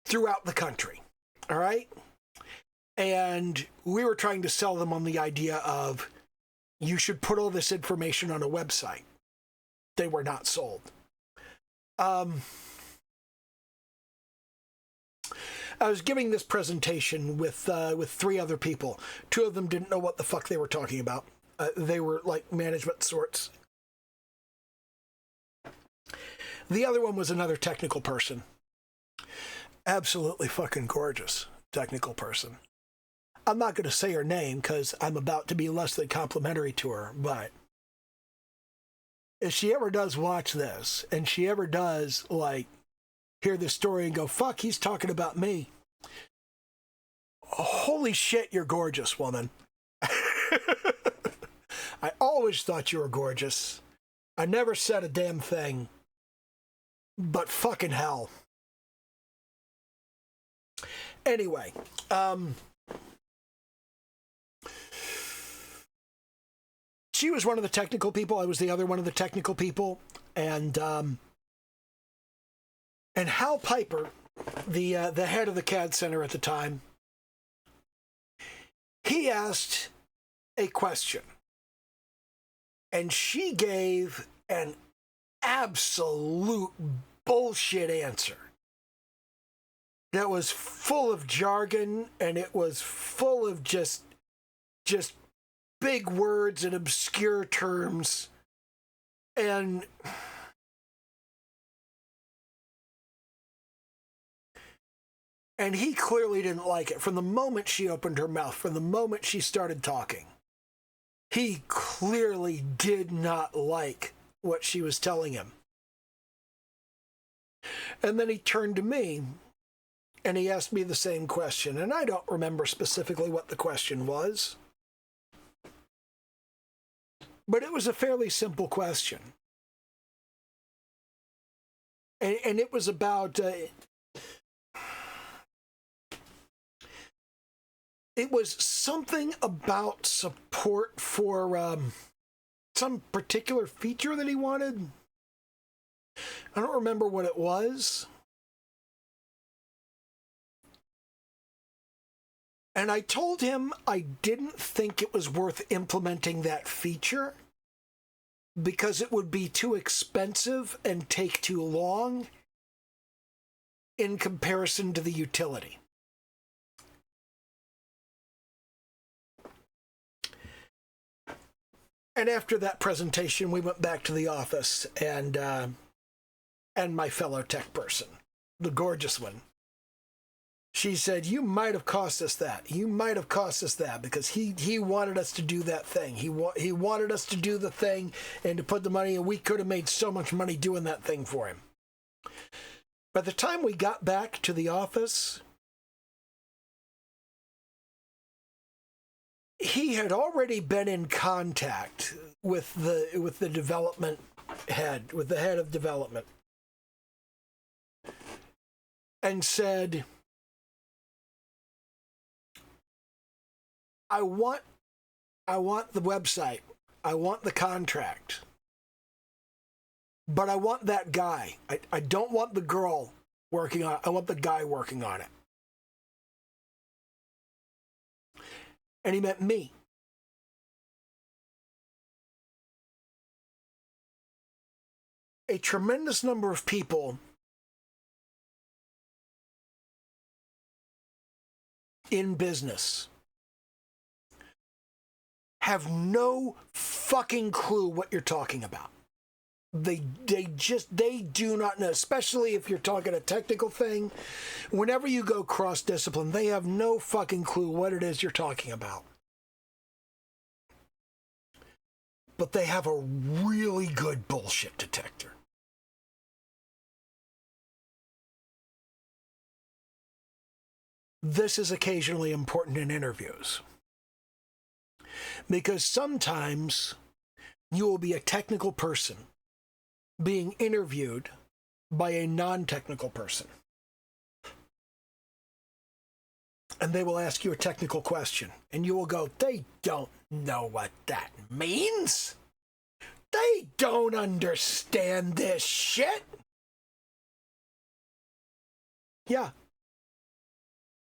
throughout the country. All right? And we were trying to sell them on the idea of you should put all this information on a website. They were not sold. I was giving this presentation with 3 other people. 2 of them didn't know what the fuck they were talking about. They were like management sorts. The other one was another technical person. Absolutely fucking gorgeous technical person. I'm not going to say her name because I'm about to be less than complimentary to her, but if she ever does watch this and she ever does like hear this story and go, fuck, he's talking about me. Holy shit, you're gorgeous, woman. I always thought you were gorgeous. I never said a damn thing, but fucking hell. Anyway, she was one of the technical people. I was the other one of the technical people. And Hal Piper, the head of the CAD Center at the time, he asked a question. And she gave an absolute bullshit answer that was full of jargon, and it was full of just big words and obscure terms. And he clearly didn't like it. From the moment she opened her mouth, from the moment she started talking, he clearly did not like what she was telling him. And then he turned to me and he asked me the same question. And I don't remember specifically what the question was, but it was a fairly simple question. And it was about... it was something about support for some particular feature that he wanted. I don't remember what it was. And I told him I didn't think it was worth implementing that feature because it would be too expensive and take too long in comparison to the utility. And after that presentation, we went back to the office, and my fellow tech person, the gorgeous one, she said, "You might have cost us that. You might have cost us that because he wanted us to do that thing. He wanted us to do the thing and to put the money, and we could have made so much money doing that thing for him." By the time we got back to the office, he had already been in contact with the development head, with the head of development, and said, I want the website, I want the contract, but I want that guy. I don't want the girl working on it. I want the guy working on it." And he meant me. A tremendous number of people in business have no fucking clue what you're talking about. They do not know, especially if you're talking a technical thing. Whenever you go cross-discipline, they have no fucking clue what it is you're talking about. But they have a really good bullshit detector. This is occasionally important in interviews, because sometimes you will be a technical person being interviewed by a non-technical person. And they will ask you a technical question, and you will go, "They don't know what that means. They don't understand this shit." Yeah.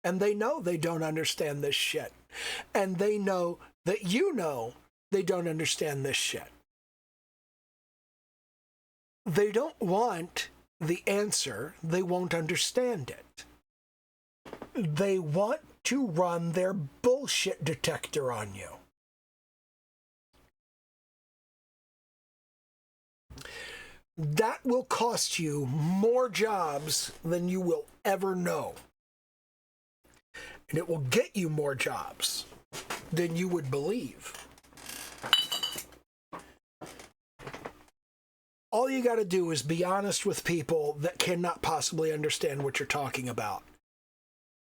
And they know they don't understand this shit. And they know that you know they don't understand this shit. They don't want the answer. They won't understand it. They want to run their bullshit detector on you. That will cost you more jobs than you will ever know. And it will get you more jobs than you would believe. All you got to do is be honest with people that cannot possibly understand what you're talking about.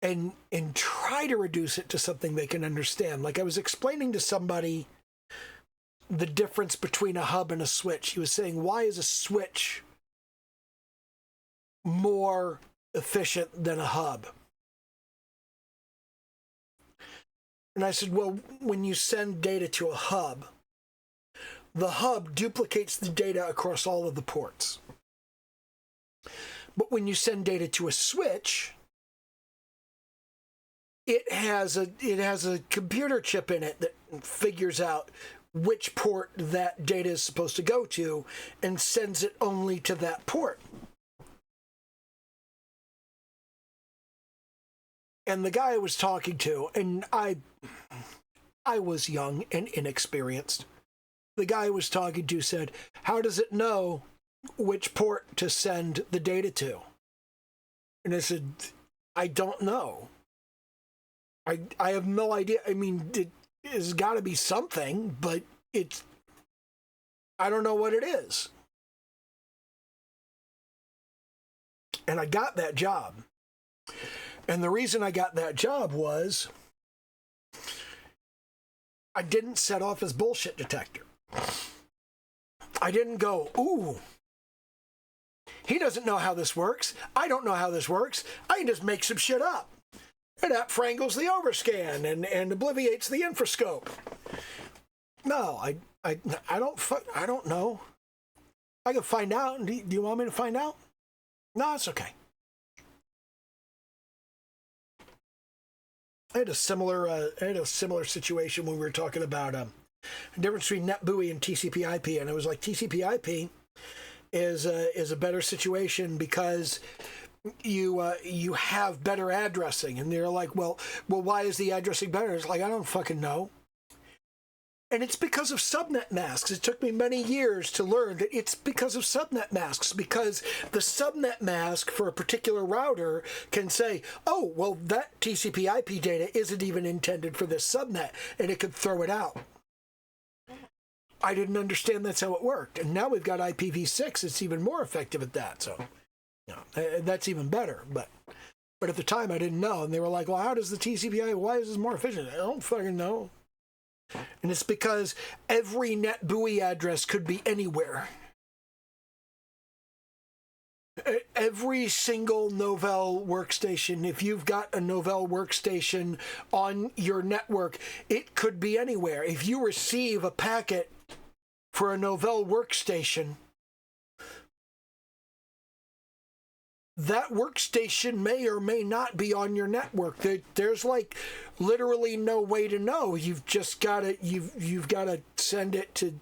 And try to reduce it to something they can understand. Like I was explaining to somebody the difference between a hub and a switch. He was saying, why is a switch more efficient than a hub? And I said, well, when you send data to a hub, the hub duplicates the data across all of the ports. But when you send data to a switch, it has a computer chip in it that figures out which port that data is supposed to go to and sends it only to that port. And the guy I was talking to, and I was young and inexperienced. The guy I was talking to said, how does it know which port to send the data to? And I said, I don't know. I have no idea. I mean, it's got to be something, but I don't know what it is. And I got that job. And the reason I got that job was I didn't set off his bullshit detector. I didn't go, ooh, he doesn't know how this works. I don't know how this works. I can just make some shit up. And that frangles the overscan and obliviates the infrascope. No, I don't know. I can find out. Do you want me to find out? No, it's okay. I had a similar situation when we were talking about the difference between NetBEUI and TCP/IP, and it was like TCP/IP is a better situation because you have better addressing, and they're like, well, why is the addressing better? It's like, I don't fucking know. And it's because of subnet masks. It took me many years to learn that it's because of subnet masks, because the subnet mask for a particular router can say, oh, well, that TCP/IP data isn't even intended for this subnet, and it could throw it out. I didn't understand that's how it worked. And now we've got IPv6. It's even more effective at that. So, that's even better. But at the time, I didn't know. And they were like, well, how does the TCP/IP, why is this more efficient? I don't fucking know. And it's because every NetBEUI address could be anywhere. Every single Novell workstation, if you've got a Novell workstation on your network, it could be anywhere. If you receive a packet for a Novell workstation, that workstation may or may not be on your network. There's like literally no way to know. You've just got to you've got to send it to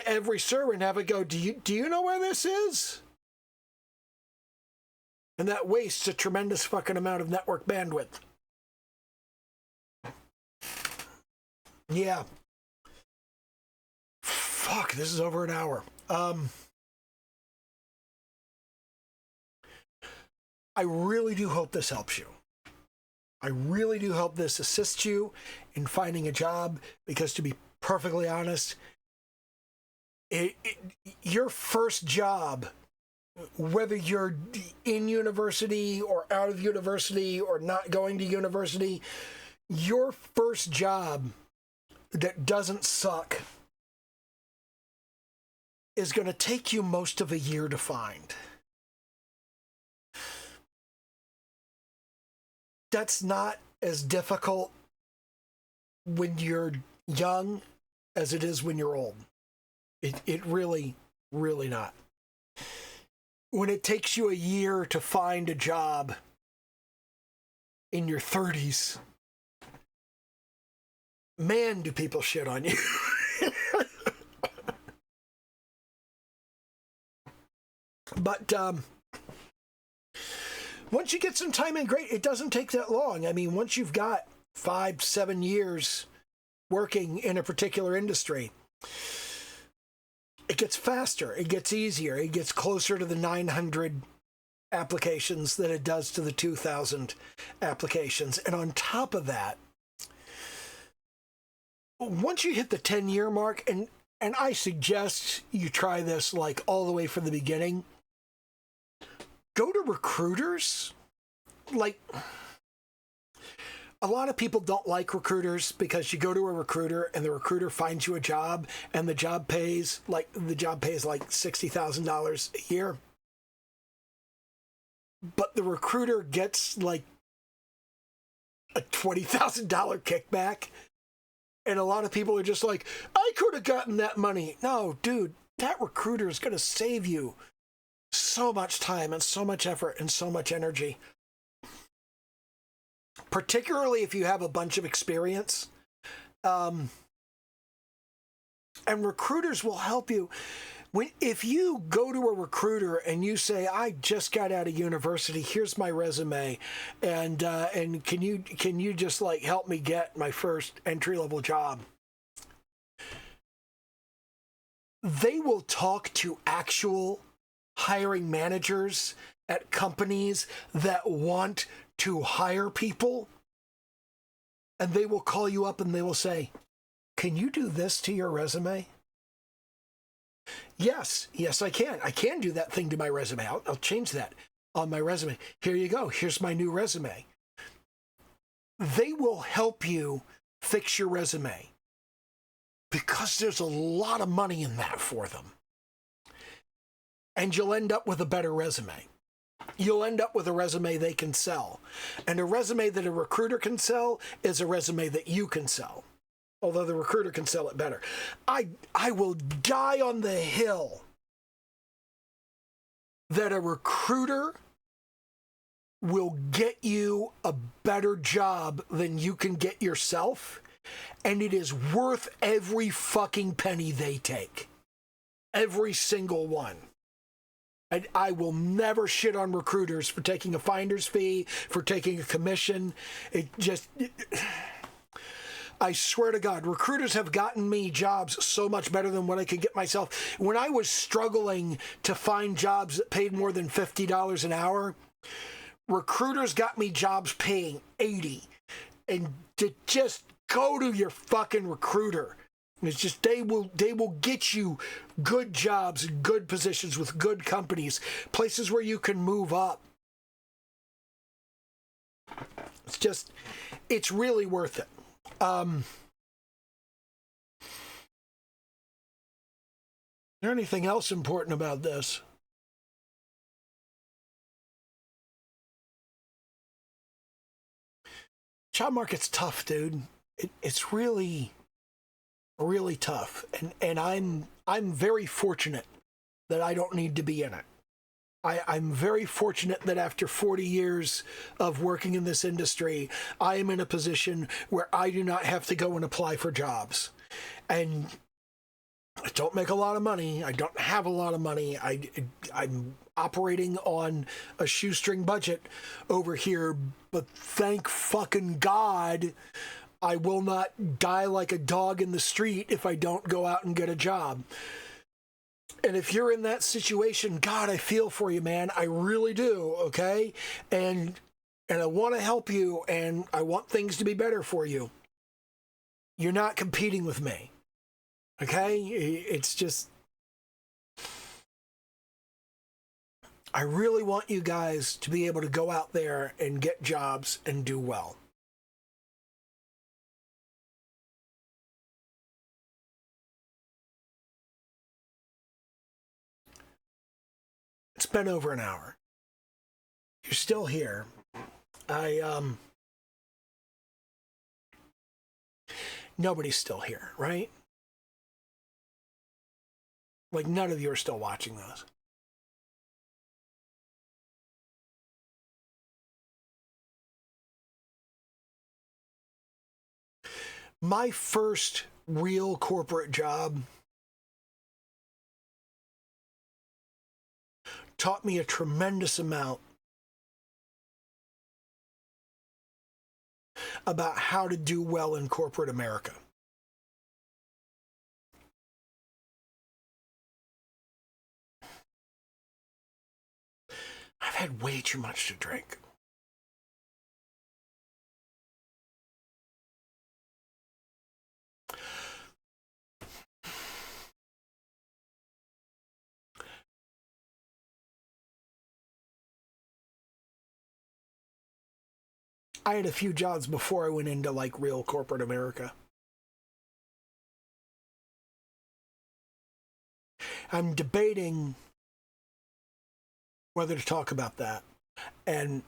every server and have it go, do you know where this is? And that wastes a tremendous fucking amount of network bandwidth. Yeah. Fuck, this is over an hour. I really do hope this helps you. I really do hope this assists you in finding a job, because to be perfectly honest, your first job, whether you're in university or out of university or not going to university, your first job that doesn't suck is going to take you most of a year to find. That's not as difficult when you're young as it is when you're old. It really, really not. When it takes you a year to find a job in your 30s, man, do people shit on you. But once you get some time in, great. It doesn't take that long. I mean, once you've got 5-7 years working in a particular industry, it gets faster. It gets easier. It gets closer to the 900 applications than it does to the 2,000 applications. And on top of that, once you hit the 10-year mark, and I suggest you try this like all the way from the beginning, go to recruiters. Like, A lot of people don't like recruiters because you go to a recruiter and the recruiter finds you a job and the job pays like $60,000 a year. But the recruiter gets like a $20,000 kickback. And a lot of people are just like, I could have gotten that money. No, dude, that recruiter is going to save you so much time and so much effort and so much energy. Particularly if you have a bunch of experience. And recruiters will help you. If you go to a recruiter and you say, I just got out of university, here's my resume, and can you just like help me get my first entry-level job? They will talk to actual hiring managers at companies that want to hire people, and they will call you up and they will say, can you do this to your resume? Yes, I can. I can do that thing to my resume. I'll change that on my resume. Here you go. Here's my new resume. They will help you fix your resume because there's a lot of money in that for them. And you'll end up with a better resume. You'll end up with a resume they can sell. And a resume that a recruiter can sell is a resume that you can sell. Although the recruiter can sell it better. I will die on the hill that a recruiter will get you a better job than you can get yourself, and it is worth every fucking penny they take. Every single one. And I will never shit on recruiters for taking a finder's fee, for taking a commission. I swear to God, recruiters have gotten me jobs so much better than what I could get myself. When I was struggling to find jobs that paid more than $50 an hour, recruiters got me jobs paying $80. And to just go to your fucking recruiter. It's just they will get you good jobs, good positions with good companies, places where you can move up. It's really worth it. Is there anything else important about this? Job market's tough, dude. It's really, really tough. And I'm very fortunate that I don't need to be in it. I'm very fortunate that after 40 years of working in this industry, I am in a position where I do not have to go and apply for jobs. And I don't make a lot of money. I don't have a lot of money. I'm operating on a shoestring budget over here, but thank fucking God I will not die like a dog in the street if I don't go out and get a job. And if you're in that situation, God, I feel for you, man. I really do, okay? And I want to help you, and I want things to be better for you. You're not competing with me, okay? It's just... I really want you guys to be able to go out there and get jobs and do well. It's been over an hour. You're still here. Nobody's still here, right? Like, none of you are still watching this. My first real corporate job taught me a tremendous amount about how to do well in corporate America. I've had way too much to drink. I had a few jobs before I went into like real corporate America. I'm debating whether to talk about that. And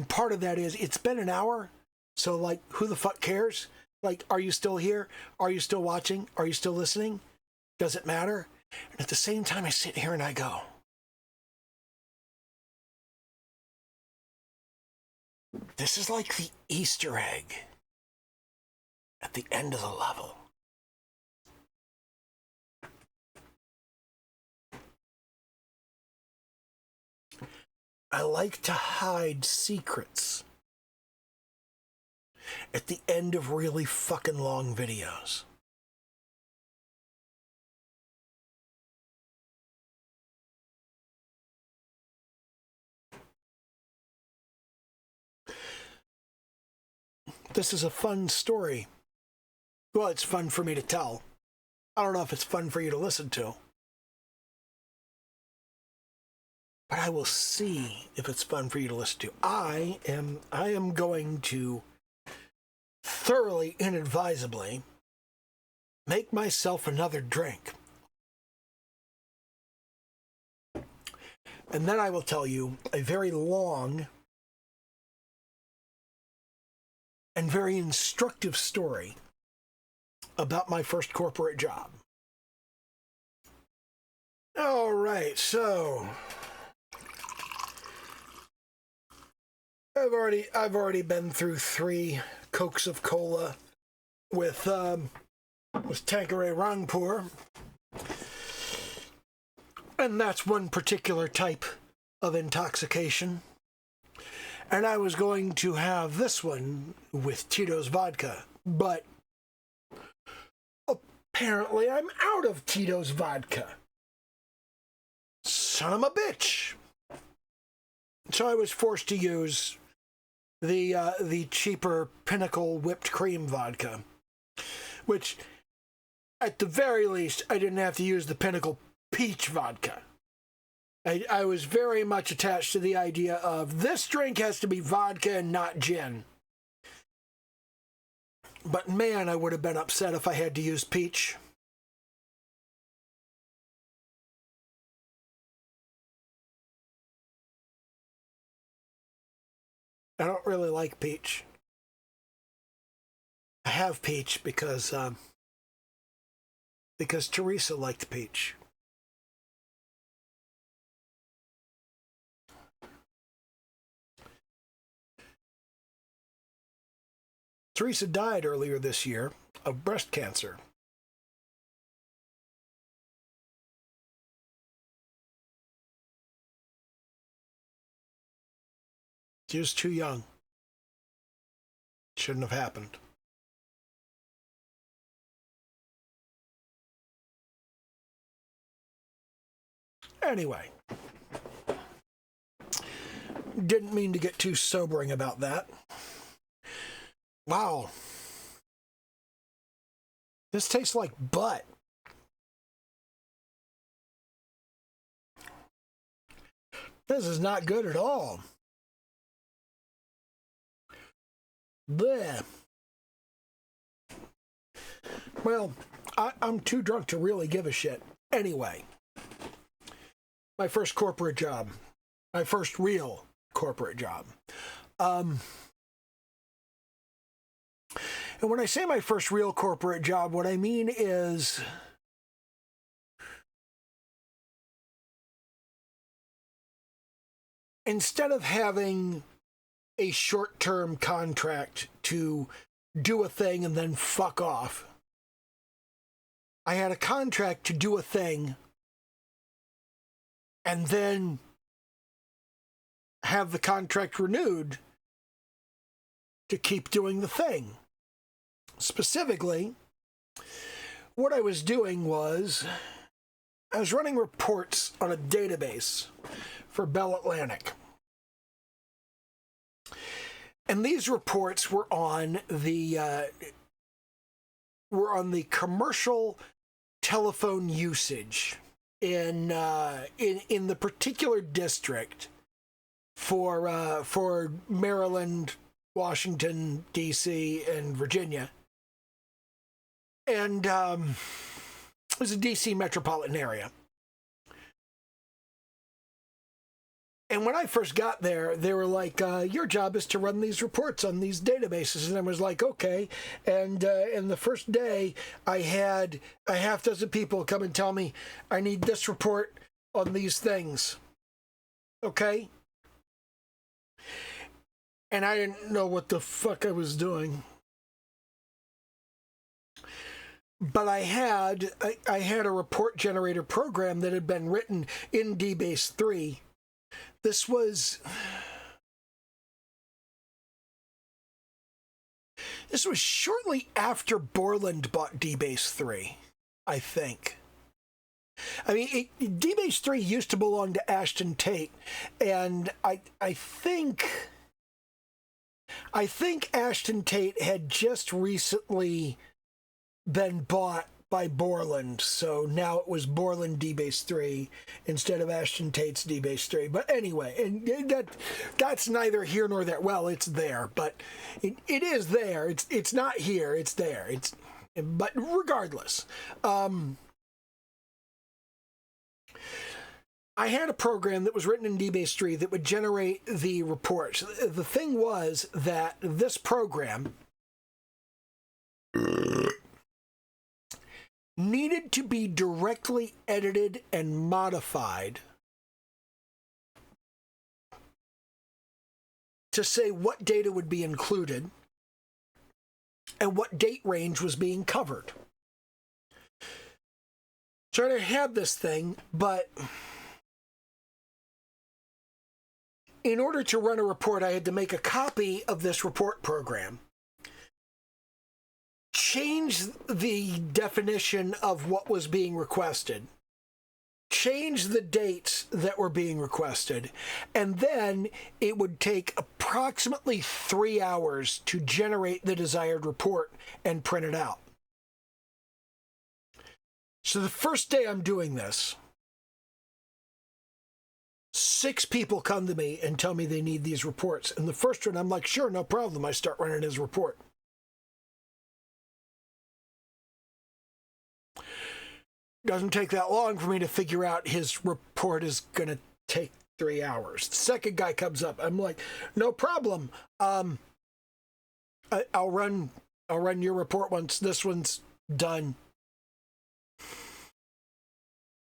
part of that is it's been an hour, so like who the fuck cares? Like, are you still here? Are you still watching? Are you still listening? Does it matter? And at the same time I sit here and I go, this is like the Easter egg at the end of the level. I like to hide secrets at the end of really fucking long videos. This is a fun story. Well, it's fun for me to tell. I don't know if it's fun for you to listen to. But I will see if it's fun for you to listen to. I am going to thoroughly inadvisably make myself another drink. And then I will tell you a very long and very instructive story about my first corporate job. All right, so I've already been through 3 Cokes of Cola with Tanqueray Rangpur, and that's one particular type of intoxication. And I was going to have this one with Tito's vodka, but apparently I'm out of Tito's vodka. Son of a bitch. So I was forced to use the cheaper Pinnacle whipped cream vodka, which at the very least I didn't have to use the Pinnacle peach vodka. I was very much attached to the idea of this drink has to be vodka and not gin. But man, I would have been upset if I had to use peach. I don't really like peach. I have peach because Teresa liked peach. Teresa died earlier this year of breast cancer. She was too young. Shouldn't have happened. Anyway, didn't mean to get too sobering about that. Wow. This tastes like butt. This is not good at all. Blech. Well, I'm too drunk to really give a shit. Anyway, my first corporate job. My first real corporate job. And when I say my first real corporate job, what I mean is instead of having a short-term contract to do a thing and then fuck off, I had a contract to do a thing and then have the contract renewed to keep doing the thing. Specifically, what I was doing was I was running reports on a database for Bell Atlantic. And these reports were on the commercial telephone usage in the particular district for Maryland, Washington, D.C., and Virginia. And it was a D.C. metropolitan area. And when I first got there, they were like, your job is to run these reports on these databases. And I was like, okay. And the first day, I had a half dozen people come and tell me, I need this report on these things. Okay? And I didn't know what the fuck I was doing. But I had a report generator program that had been written in DBase 3. This was shortly after Borland bought DBase 3, I think. I mean, DBase 3 used to belong to Ashton Tate, and I think Ashton Tate had just recently been bought by Borland, so now it was Borland DBase 3 instead of Ashton Tate's DBase 3. But anyway, and that's neither here nor there. Well, it's there, but it is there. It's not here. It's there. But regardless, I had a program that was written in DBase 3 that would generate the reports. The thing was that this program needed to be directly edited and modified to say what data would be included and what date range was being covered. So I had this thing, but in order to run a report, I had to make a copy of this report program, change the definition of what was being requested, change the dates that were being requested, and then it would take approximately 3 hours to generate the desired report and print it out. So the first day I'm doing this, 6 people come to me and tell me they need these reports. And the first one, I'm like, sure, no problem. I start running his report. Doesn't take that long for me to figure out his report is going to take 3 hours. The second guy comes up. I'm like, no problem. I'll run your report once this one's done.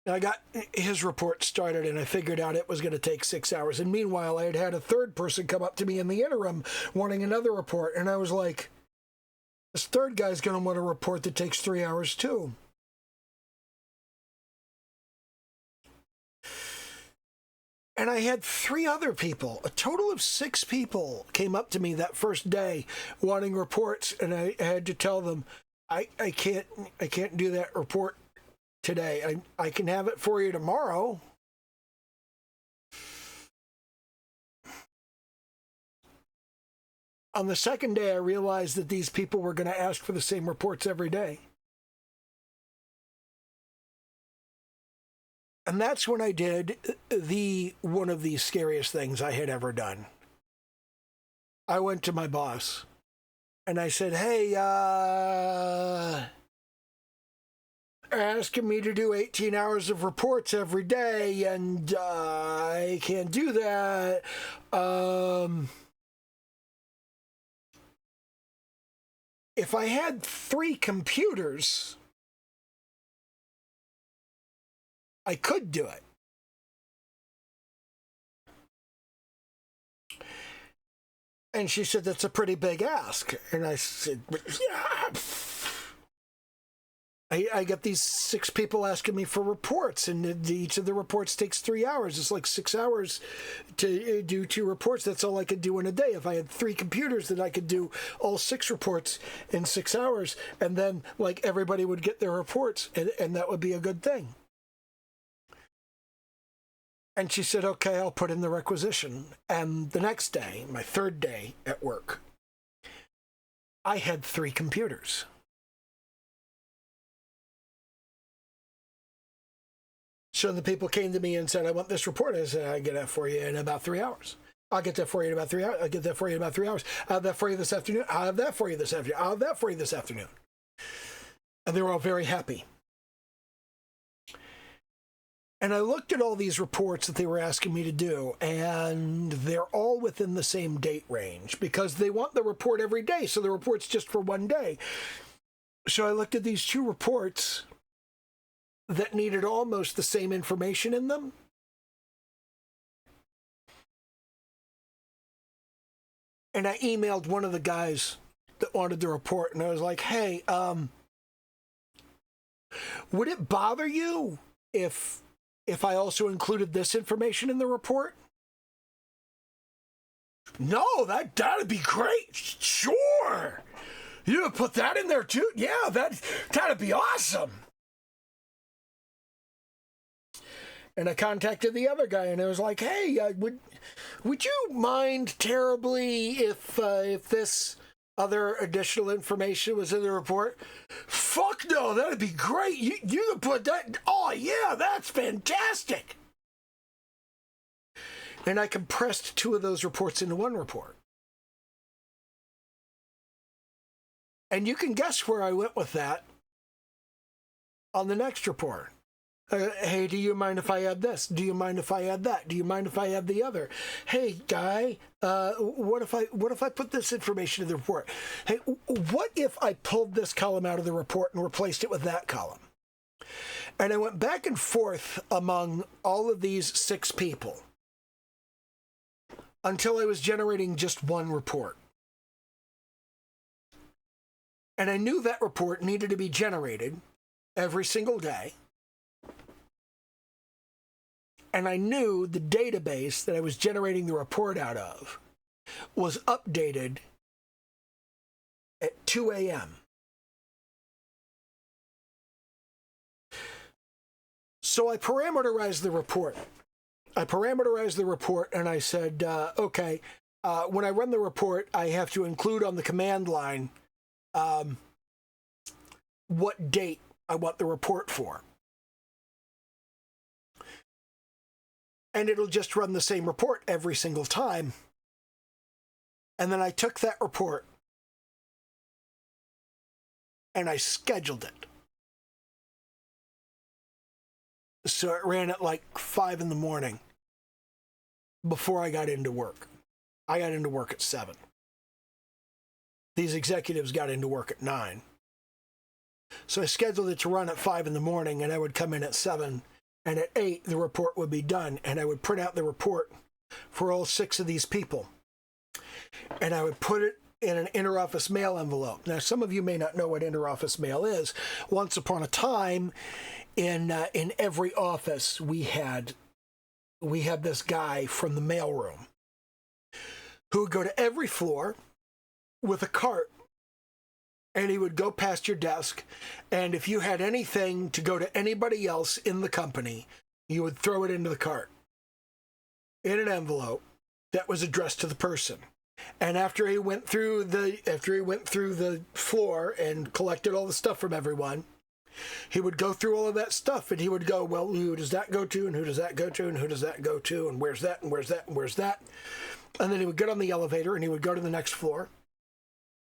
And I got his report started, and I figured out it was going to take 6 hours. And meanwhile, I had a third person come up to me in the interim wanting another report. And I was like, this third guy's going to want a report that takes 3 hours too. And I had 3 other people, a total of 6 people came up to me that first day wanting reports, and I had to tell them, I can't do that report today. I can have it for you tomorrow. On the second day, I realized that these people were going to ask for the same reports every day. And that's when I did one of the scariest things I had ever done. I went to my boss and I said, hey, asking me to do 18 hours of reports every day, and I can't do that. If I had 3 computers, I could do it. And she said, that's a pretty big ask. And I said, yeah. I got these 6 people asking me for reports, and each of the reports takes 3 hours. It's like 6 hours to do 2 reports. That's all I could do in a day. If I had 3 computers, then I could do all 6 reports in 6 hours, and then like everybody would get their reports, and that would be a good thing. And she said, okay, I'll put in the requisition. And the next day, my third day at work, I had 3 computers. So the people came to me and said, I want this report. I said, I get it for you in about 3 hours. I'll get that for you in about 3 hours. I'll get that for you in about 3 hours. I'll have that for you this afternoon. I'll have that for you this afternoon. I'll have that for you this afternoon. And they were all very happy. And I looked at all these reports that they were asking me to do, and they're all within the same date range because they want the report every day. So the report's just for one day. So I looked at these 2 reports that needed almost the same information in them. And I emailed one of the guys that wanted the report, and I was like, hey, would it bother you if I also included this information in the report? No, that'd be great. Sure. You would put that in there too? Yeah, that'd be awesome. And I contacted the other guy, and I was like, hey, would you mind terribly if this other additional information was in the report? Fuck no, that'd be great. You could put that. Oh yeah, that's fantastic. And I compressed 2 of those reports into one report. And you can guess where I went with that on the next report. Hey, do you mind if I add this? Do you mind if I add that? Do you mind if I add the other? Hey, guy, what if I put this information in the report? Hey, what if I pulled this column out of the report and replaced it with that column? And I went back and forth among all of these 6 people until I was generating just one report. And I knew that report needed to be generated every single day. And I knew the database that I was generating the report out of was updated at 2 a.m. So I parameterized the report. And I said, okay, when I run the report, I have to include on the command line what date I want the report for. And it'll just run the same report every single time. And then I took that report and I scheduled it. So it ran at like 5 in the morning before I got into work. I got into work at 7. These executives got into work at 9. So I scheduled it to run at 5 in the morning, and I would come in at 7. And at 8, the report would be done, and I would print out the report for all 6 of these people. And I would put it in an interoffice mail envelope. Now, some of you may not know what interoffice mail is. Once upon a time, in every office, we had this guy from the mailroom who would go to every floor with a cart, and he would go past your desk, and if you had anything to go to anybody else in the company, you would throw it into the cart in an envelope that was addressed to the person. And after he went through the floor and collected all the stuff from everyone, he would go through all of that stuff, and he would go, well, who does that go to, and who does that go to, and who does that go to, and where's that, and where's that, and where's that? And then he would get on the elevator, and he would go to the next floor,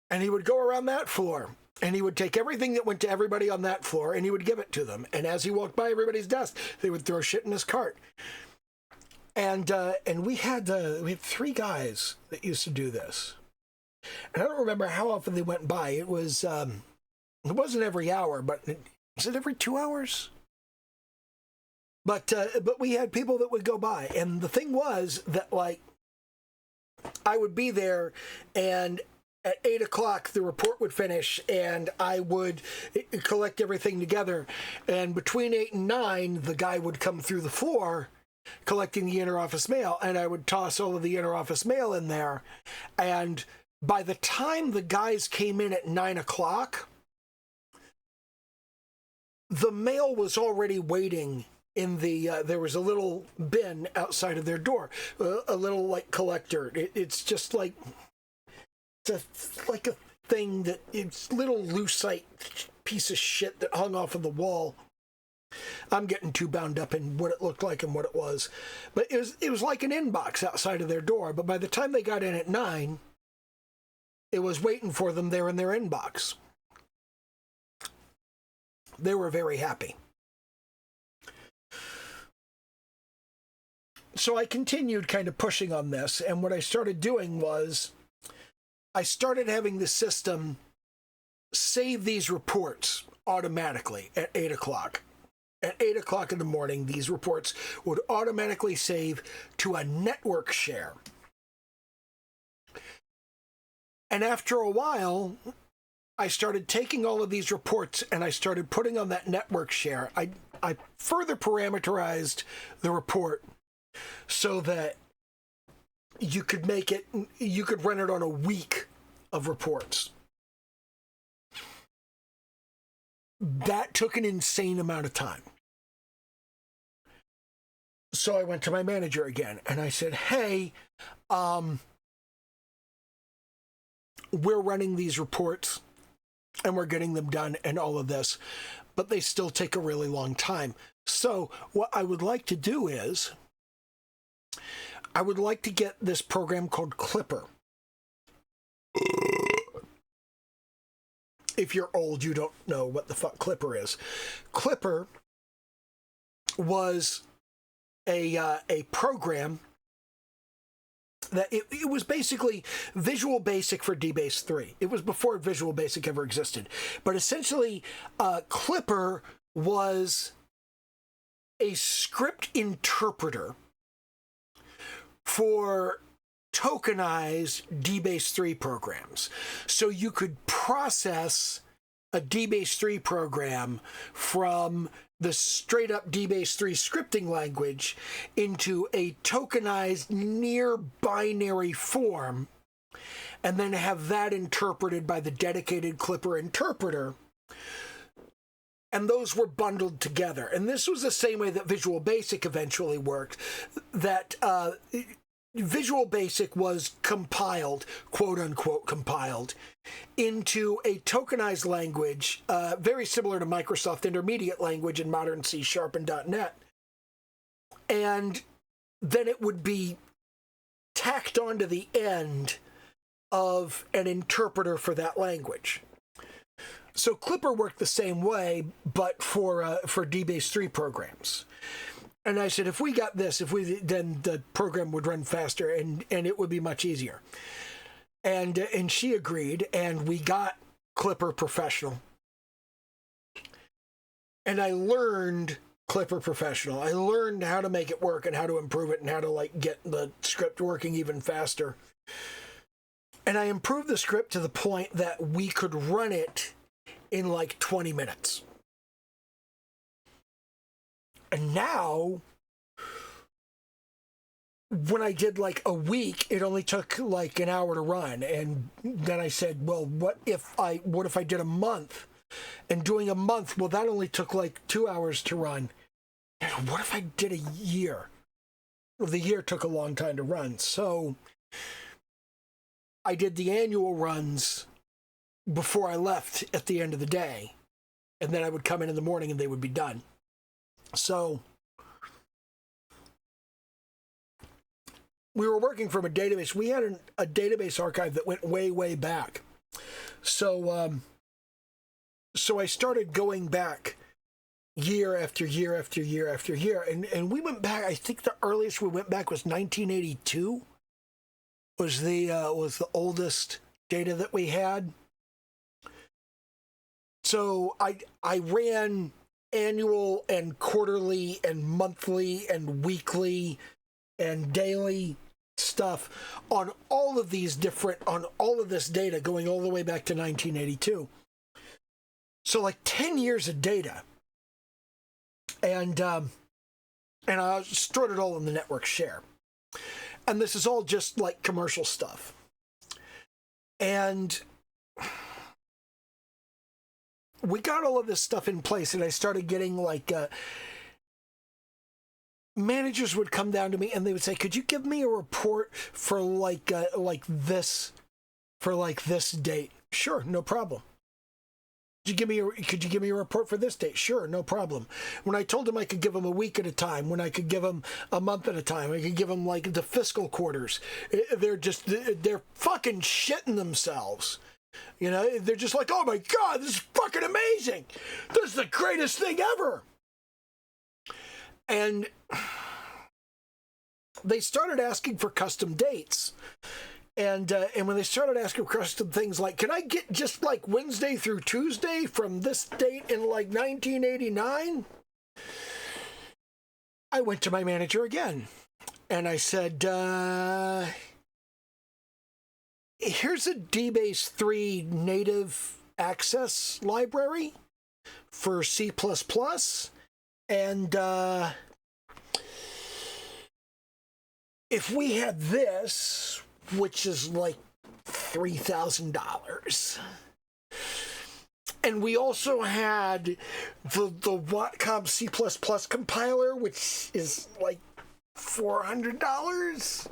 and he would go around that floor, and he would take everything that went to everybody on that floor, and he would give it to them. And as he walked by everybody's desk, they would throw shit in his cart. And we had 3 guys that used to do this. And I don't remember how often they went by. It wasn't every hour, but was it every 2 hours? But we had people that would go by, and the thing was that, like, I would be there, and at 8 o'clock, the report would finish, and I would collect everything together. And between 8 and 9, the guy would come through the floor collecting the interoffice mail, and I would toss all of the interoffice mail in there. And by the time the guys came in at 9 o'clock, the mail was already waiting in the, there was a little bin outside of their door, a little, like, collector. It's just like... It's like a thing that it's little lucite piece of shit that hung off of the wall. I'm getting too bound up in what it looked like and what it was. But it was like an inbox outside of their door. But by the time they got in at 9, it was waiting for them there in their inbox. They were very happy. So I continued kind of pushing on this, and what I started doing was I started having the system save these reports automatically at 8 o'clock. At 8 o'clock in the morning, these reports would automatically save to a network share. And after a while, I started taking all of these reports and I started putting on that network share. I further parameterized the report so that you could run it on a week of reports. That took an insane amount of time. So I went to my manager again and I said, hey, we're running these reports and we're getting them done and all of this, but they still take a really long time. So what I would like to do is I would like to get this program called Clipper. If you're old, you don't know what the fuck Clipper is. Clipper was a program that it was basically Visual Basic for DBase 3. It was before Visual Basic ever existed. But essentially, Clipper was a script interpreter for tokenized DBase 3 programs. So you could process a DBase 3 program from the straight up DBase 3 scripting language into a tokenized near binary form, and then have that interpreted by the dedicated Clipper interpreter. And those were bundled together. And this was the same way that Visual Basic eventually worked, that Visual Basic was compiled, quote unquote compiled, into a tokenized language, very similar to Microsoft Intermediate Language in modern C# and .NET. And then it would be tacked onto the end of an interpreter for that language. So Clipper worked the same way, but for DBase 3 programs. And I said, if we got this, then the program would run faster and it would be much easier. And she agreed, and we got Clipper Professional. And I learned Clipper Professional. I learned how to make it work and how to improve it and how to get the script working even faster. And I improved the script to the point that we could run it in 20 minutes. And now, when I did a week, it only took an hour to run. And then I said, well, what if I did a month? And doing a month, well, that only took 2 hours to run. And what if I did a year? Well, the year took a long time to run. So I did the annual runs before I left at the end of the day. And then I would come in the morning and they would be done. So we were working from a database. We had a database archive that went way, way back. So I started going back year after year after year after year. And we went back, I think the earliest we went back was 1982 was the oldest data that we had. So I ran annual and quarterly and monthly and weekly and daily stuff on all of this data going all the way back to 1982. So 10 years of data. And I stored it all in the network share. And this is all just commercial stuff. And we got all of this stuff in place, and I started getting managers would come down to me and they would say, could you give me a report for this date? Sure, no problem. Could you give me a report for this date? Sure, no problem. When I told him I could give him a week at a time, when I could give him a month at a time, I could give him like the fiscal quarters. They're fucking shitting themselves. You know, they're just like, oh my God, this is fucking amazing. This is the greatest thing ever. And they started asking for custom dates. And when they started asking for custom things like, can I get just like Wednesday through Tuesday from this date in like 1989? I went to my manager again. And I said, here's a DBase 3 native access library for C++. And if we had this, which is like $3,000. And we also had the Watcom C++ compiler, which is like $400.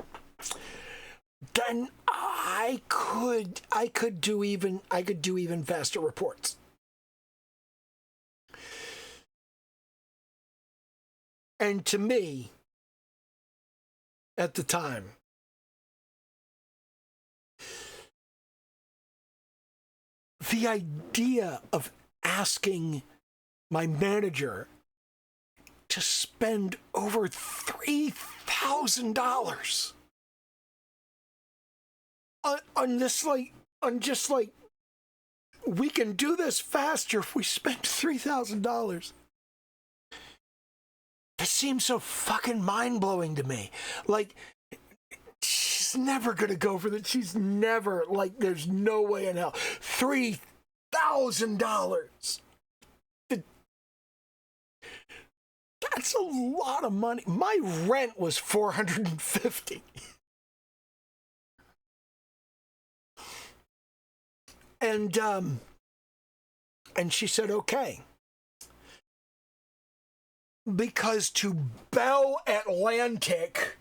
Then I could do even faster reports. And to me, at the time, the idea of asking my manager to spend over $3,000 on just like, we can do this faster if we spend $3,000. That seems so fucking mind-blowing to me. Like, she's never gonna go for that. She's never, like, there's no way in hell. $3,000. That's a lot of money. My rent was $450. And she said, okay. Because to Bell Atlantic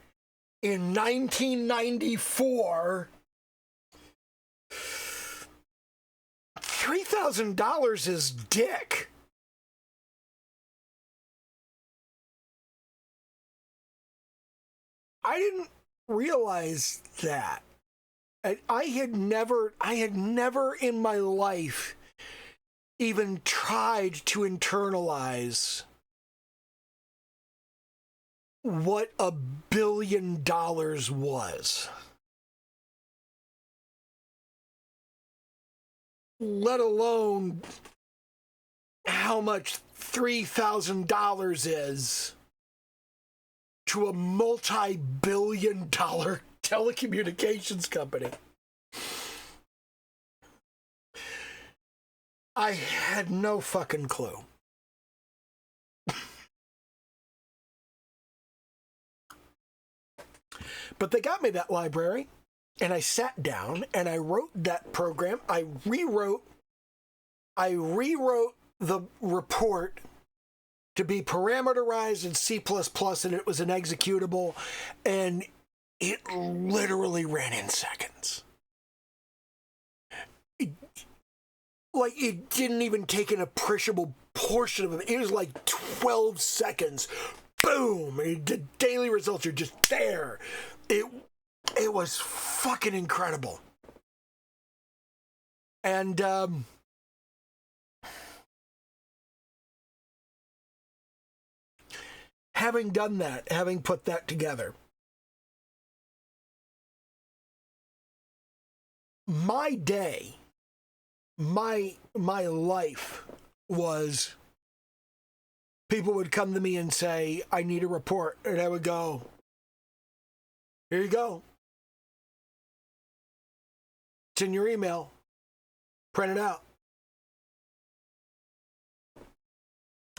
in 1994, $3,000 is dick. I didn't realize that. I had never in my life even tried to internalize what $1 billion was. Let alone how much $3,000 is to a multi-billion-dollar telecommunications company. I had no fucking clue. But they got me that library, and I sat down and I wrote that program. I rewrote the report to be parameterized in C++, and it was an executable, and it literally ran in seconds. It didn't even take an appreciable portion of it. It was like 12 seconds. Boom! The daily results are just there. It was fucking incredible. And having done that, having put that together, my day, my life was, people would come to me and say, I need a report. And I would go, here you go. It's in your email. Print it out.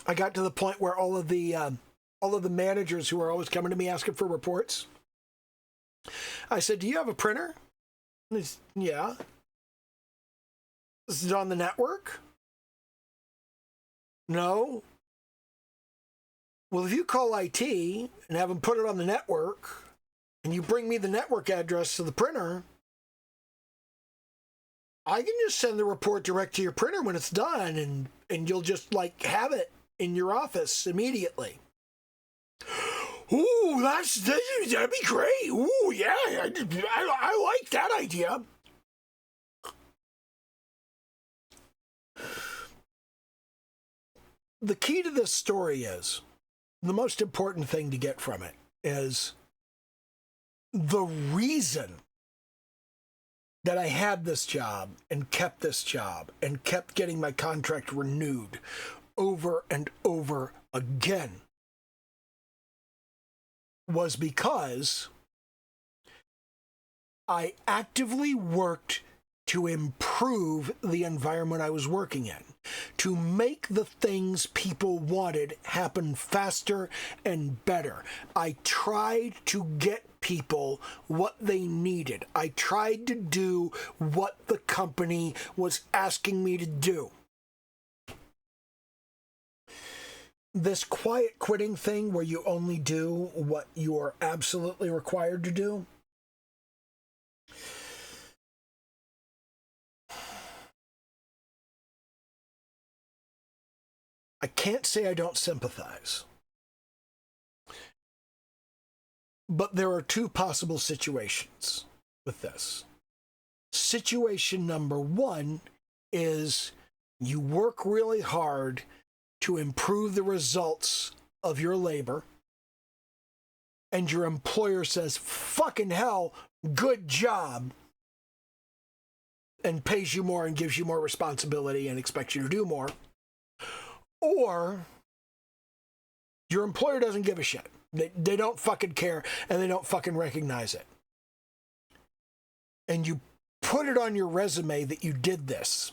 I got to the point where all of the managers who were always coming to me asking for reports, I said, do you have a printer? And they said, yeah. Is it on the network? No. Well, if you call IT and have them put it on the network, and you bring me the network address to the printer, I can just send the report direct to your printer when it's done, and you'll just like have it in your office immediately. Ooh, that'd be great. Ooh, yeah, I like that idea. The key to this story is, the most important thing to get from it is the reason that I had this job and kept this job and kept getting my contract renewed over and over again was because I actively worked to improve the environment I was working in, to make the things people wanted happen faster and better. I tried to get people what they needed. I tried to do what the company was asking me to do. This quiet quitting thing where you only do what you're absolutely required to do, I can't say I don't sympathize. But there are two possible situations with this. Situation number one is you work really hard to improve the results of your labor, and your employer says, fucking hell, good job, and pays you more and gives you more responsibility and expects you to do more. Or your employer doesn't give a shit. They don't fucking care, and they don't fucking recognize it. And you put it on your resume that you did this.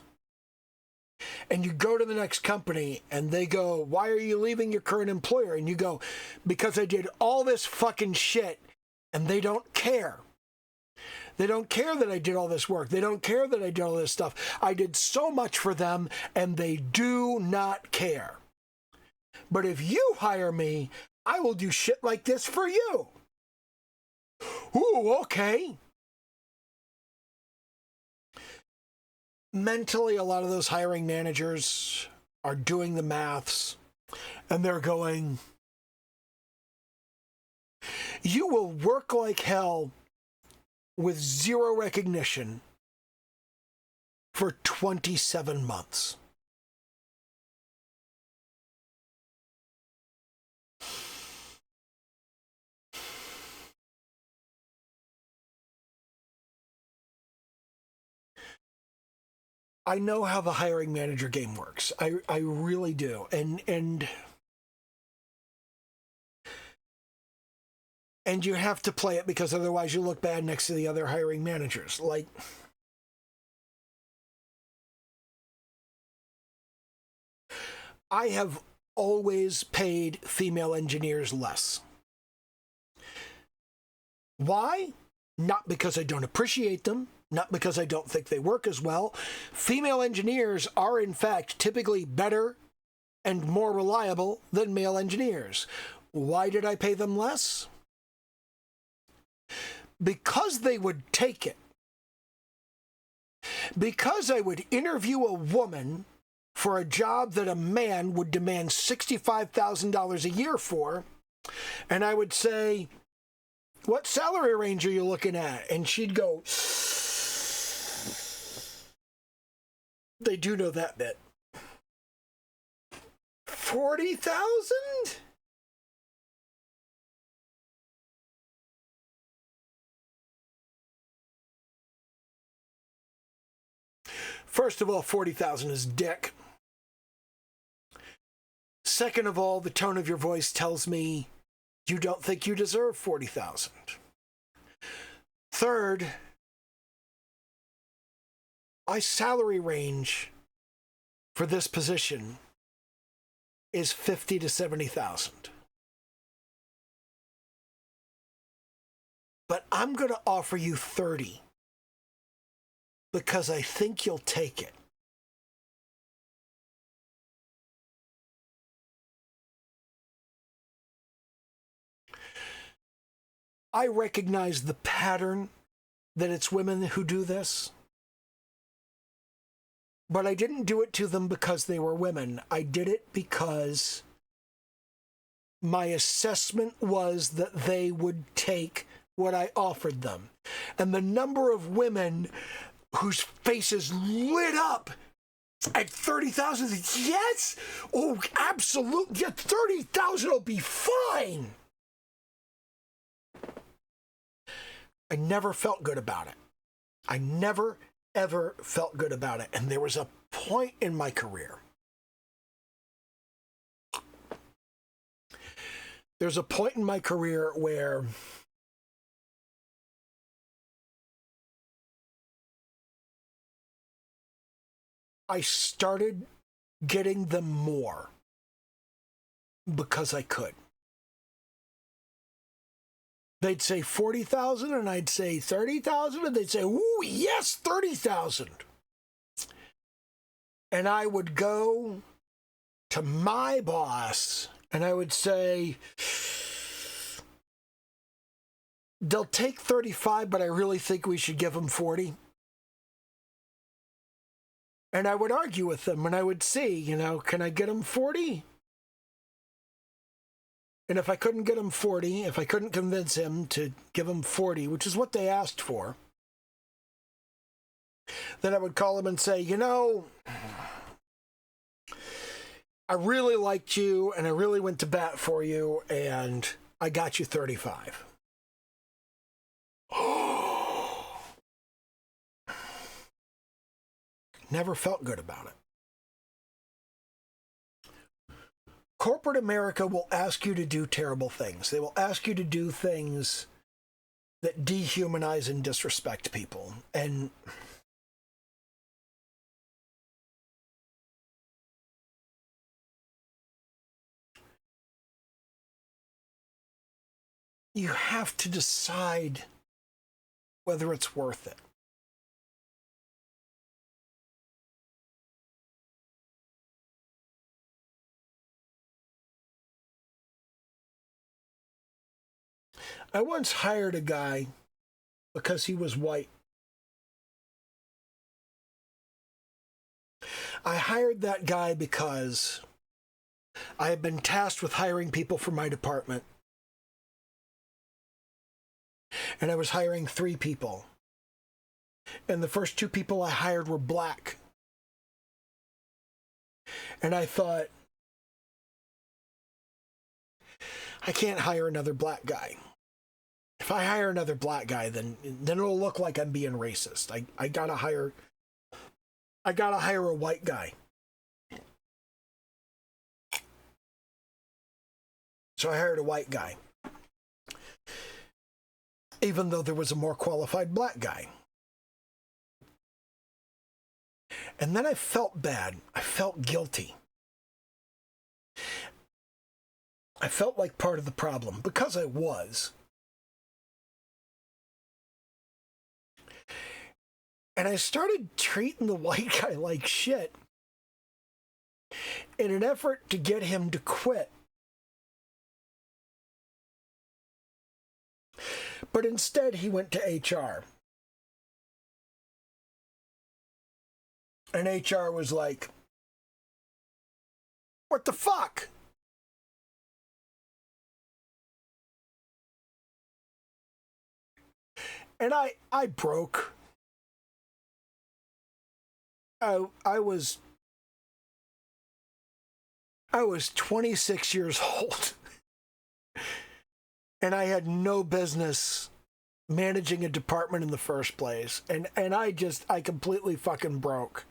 And you go to the next company and they go, why are you leaving your current employer? And you go, because I did all this fucking shit, and they don't care. They don't care that I did all this work. They don't care that I did all this stuff. I did so much for them, and they do not care. But if you hire me, I will do shit like this for you. Ooh, okay. Mentally, a lot of those hiring managers are doing the maths, and they're going, you will work like hell with zero recognition for 27 months. I know how the hiring manager game works. I really do. And you have to play it, because otherwise you look bad next to the other hiring managers. Like, I have always paid female engineers less. Why? Not because I don't appreciate them, not because I don't think they work as well. Female engineers are, in fact, typically better and more reliable than male engineers. Why did I pay them less? Because they would take it. Because I would interview a woman for a job that a man would demand $65,000 a year for, and I would say, what salary range are you looking at? And she'd go, they do know that bit. 40,000? First of all, 40,000 is dick. Second of all, the tone of your voice tells me you don't think you deserve 40,000. Third, my salary range for this position is 50 to 70,000. But I'm going to offer you 30 because I think you'll take it. I recognize the pattern that it's women who do this. But I didn't do it to them because they were women. I did it because my assessment was that they would take what I offered them. And the number of women whose faces lit up at 30,000, yes, oh, absolutely, yeah, 30,000 will be fine. I never felt good about it. I never, ever felt good about it. And there was a point in my career. There's a point in my career where I started getting them more because I could. They'd say 40,000 and I'd say 30,000 and they'd say, ooh, yes, 30,000. And I would go to my boss and I would say, they'll take 35, but I really think we should give them 40. And I would argue with them and I would see, can I get them 40? And if I couldn't get him 40, if I couldn't convince him to give him 40, which is what they asked for, then I would call him and say, I really liked you and I really went to bat for you and I got you 35. Never felt good about it. Corporate America will ask you to do terrible things. They will ask you to do things that dehumanize and disrespect people. And you have to decide whether it's worth it. I once hired a guy because he was white. I hired that guy because I had been tasked with hiring people for my department. And I was hiring 3 people. And the first 2 people I hired were black. And I thought, I can't hire another black guy. If I hire another black guy, then it'll look like I'm being racist. I gotta hire a white guy. So I hired a white guy, even though there was a more qualified black guy. And then I felt bad. I felt guilty. I felt like part of the problem because I was. And I started treating the white guy like shit in an effort to get him to quit. But instead, he went to HR. And HR was like, what the fuck? And I broke. I was 26 years old. And I had no business managing a department in the first place. And I completely fucking broke.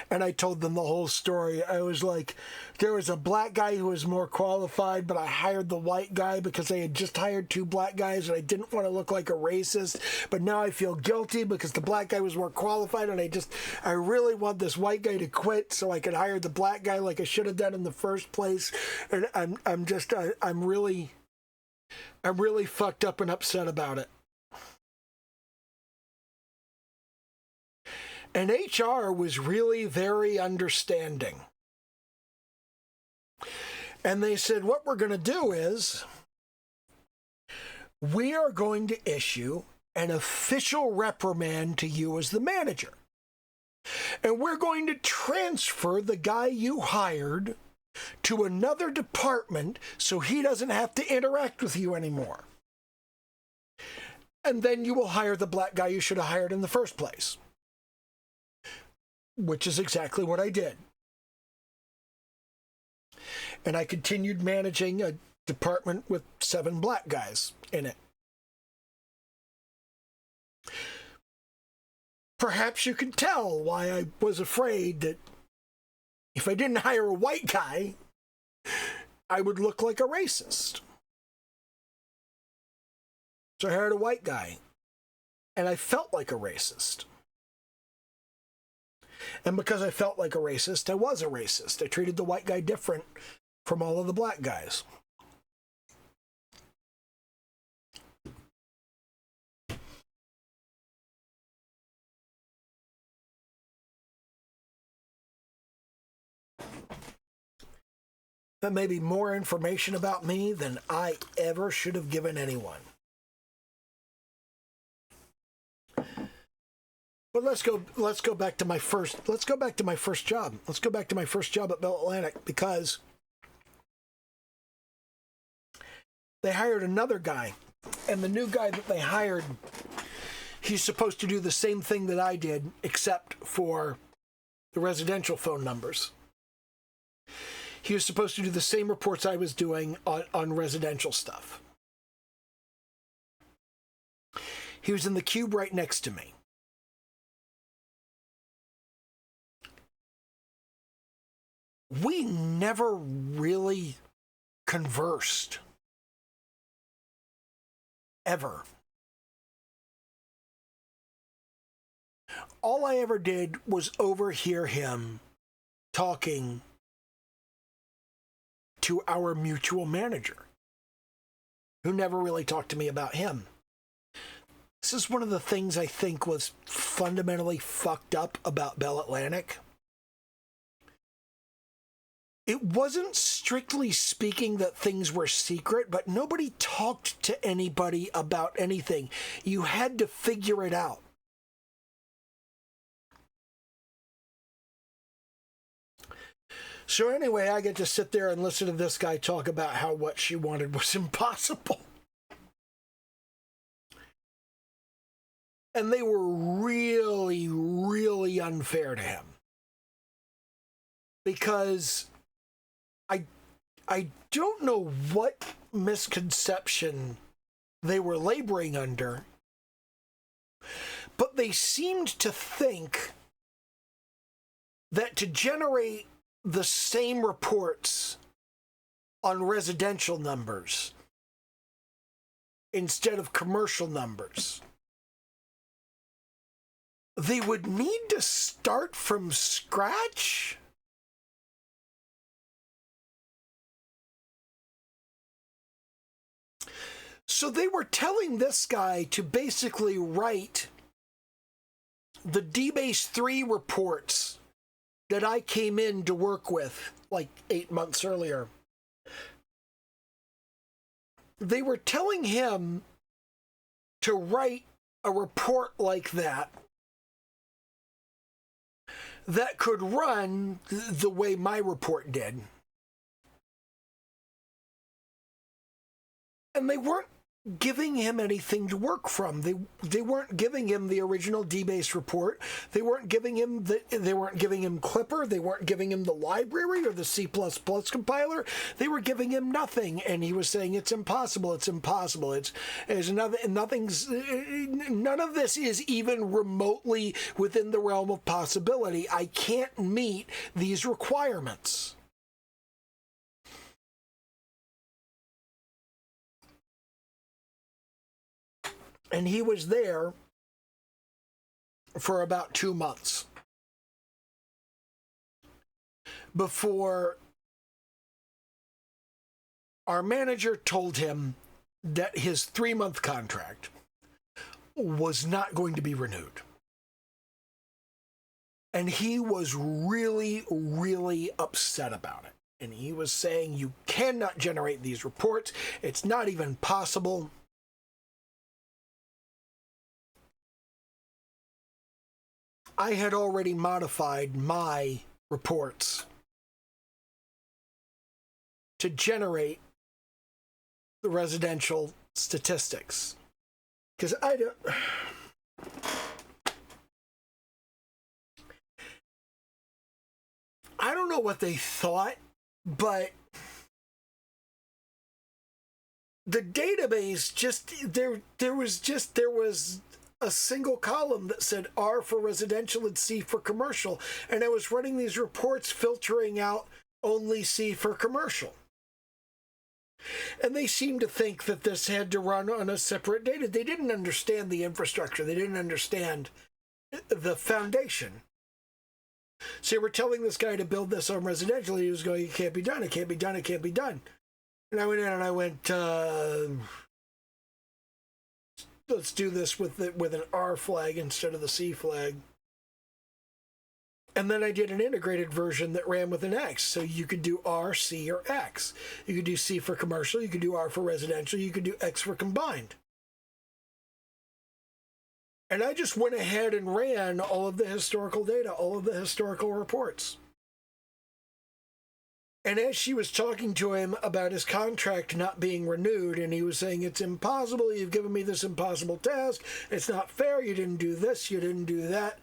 And I told them the whole story. I was like, there was a black guy who was more qualified, but I hired the white guy because I had just hired 2 black guys and I didn't want to look like a racist. But now I feel guilty because the black guy was more qualified and I really want this white guy to quit so I could hire the black guy like I should have done in the first place. And I'm really fucked up and upset about it. And HR was really very understanding. And they said, what we're going to do is we are going to issue an official reprimand to you as the manager. And we're going to transfer the guy you hired to another department so he doesn't have to interact with you anymore. And then you will hire the black guy you should have hired in the first place. Which is exactly what I did. And I continued managing a department with 7 black guys in it. Perhaps you can tell why I was afraid that if I didn't hire a white guy, I would look like a racist. So I hired a white guy, and I felt like a racist. And because I felt like a racist, I was a racist. I treated the white guy different from all of the black guys. That may be more information about me than I ever should have given anyone. But let's go back to my first job. Let's go back to my first job at Bell Atlantic, because they hired another guy, and the new guy that they hired, he's supposed to do the same thing that I did, except for the residential phone numbers. He was supposed to do the same reports I was doing on residential stuff. He was in the cube right next to me. We never really conversed. Ever. All I ever did was overhear him talking to our mutual manager, who never really talked to me about him. This is one of the things I think was fundamentally fucked up about Bell Atlantic. It wasn't strictly speaking that things were secret, but nobody talked to anybody about anything. You had to figure it out. So anyway, I get to sit there and listen to this guy talk about how what she wanted was impossible. And they were really, really unfair to him. Because I don't know what misconception they were laboring under, but they seemed to think that to generate the same reports on residential numbers instead of commercial numbers, they would need to start from scratch. So they were telling this guy to basically write the DBase 3 reports that I came in to work with like 8 months earlier. They were telling him to write a report like that could run the way my report did. And they weren't giving him anything to work from. They weren't giving him the original DBase report. They weren't giving him Clipper. They weren't giving him the library or the C++ compiler. They were giving him nothing, and he was saying it's impossible. It's impossible. None of this is even remotely within the realm of possibility. I can't meet these requirements. And he was there for about 2 months before our manager told him that his 3-month contract was not going to be renewed. And he was really, really upset about it. And he was saying, you cannot generate these reports. It's not even possible. I had already modified my reports to generate the residential statistics. Because I don't know what they thought, but the database there was a single column that said R for residential and C for commercial, and I was running these reports filtering out only C for commercial. And they seemed to think that this had to run on a separate data. They didn't understand the infrastructure. They didn't understand the foundation. So we're telling this guy to build this on residential. He was going, it can't be done. It can't be done. It can't be done. And I went in and I went, let's do this with an R flag instead of the C flag. And then I did an integrated version that ran with an X. So you could do R, C, or X. You could do C for commercial. You could do R for residential. You could do X for combined. And I just went ahead and ran all of the historical data, all of the historical reports. And as she was talking to him about his contract not being renewed, and he was saying, it's impossible, you've given me this impossible task, it's not fair, you didn't do this, you didn't do that.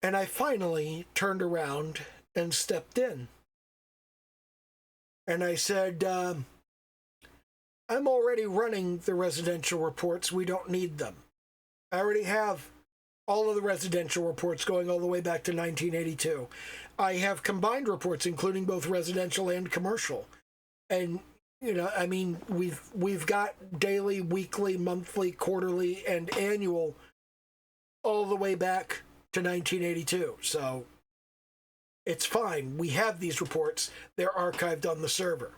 And I finally turned around and stepped in. And I said, I'm already running the residential reports, we don't need them. I already have all of the residential reports going all the way back to 1982. I have combined reports, including both residential and commercial. And, you know, I mean, we've got daily, weekly, monthly, quarterly, and annual all the way back to 1982. So it's fine. We have these reports. They're archived on the server.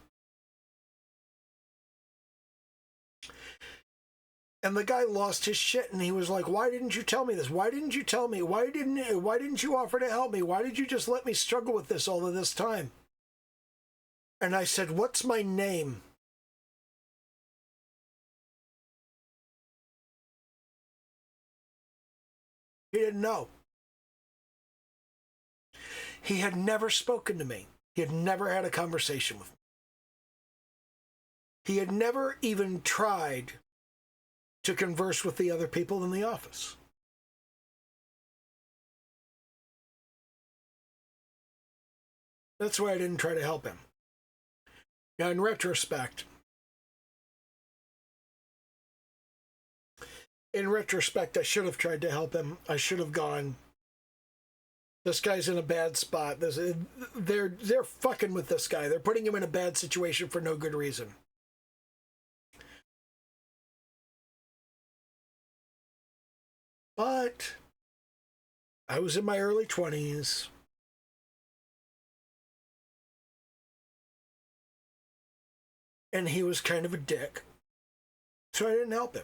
And the guy lost his shit, and he was like, why didn't you tell me this? Why didn't you tell me? Why didn't you offer to help me? Why did you just let me struggle with this all of this time? And I said, what's my name? He didn't know. He had never spoken to me. He had never had a conversation with me. He had never even tried to converse with the other people in the office. That's why I didn't try to help him. Now, in retrospect, I should have tried to help him. I should have gone, this guy's in a bad spot. They're fucking with this guy. They're putting him in a bad situation for no good reason. But I was in my early 20s. And he was kind of a dick. So I didn't help him.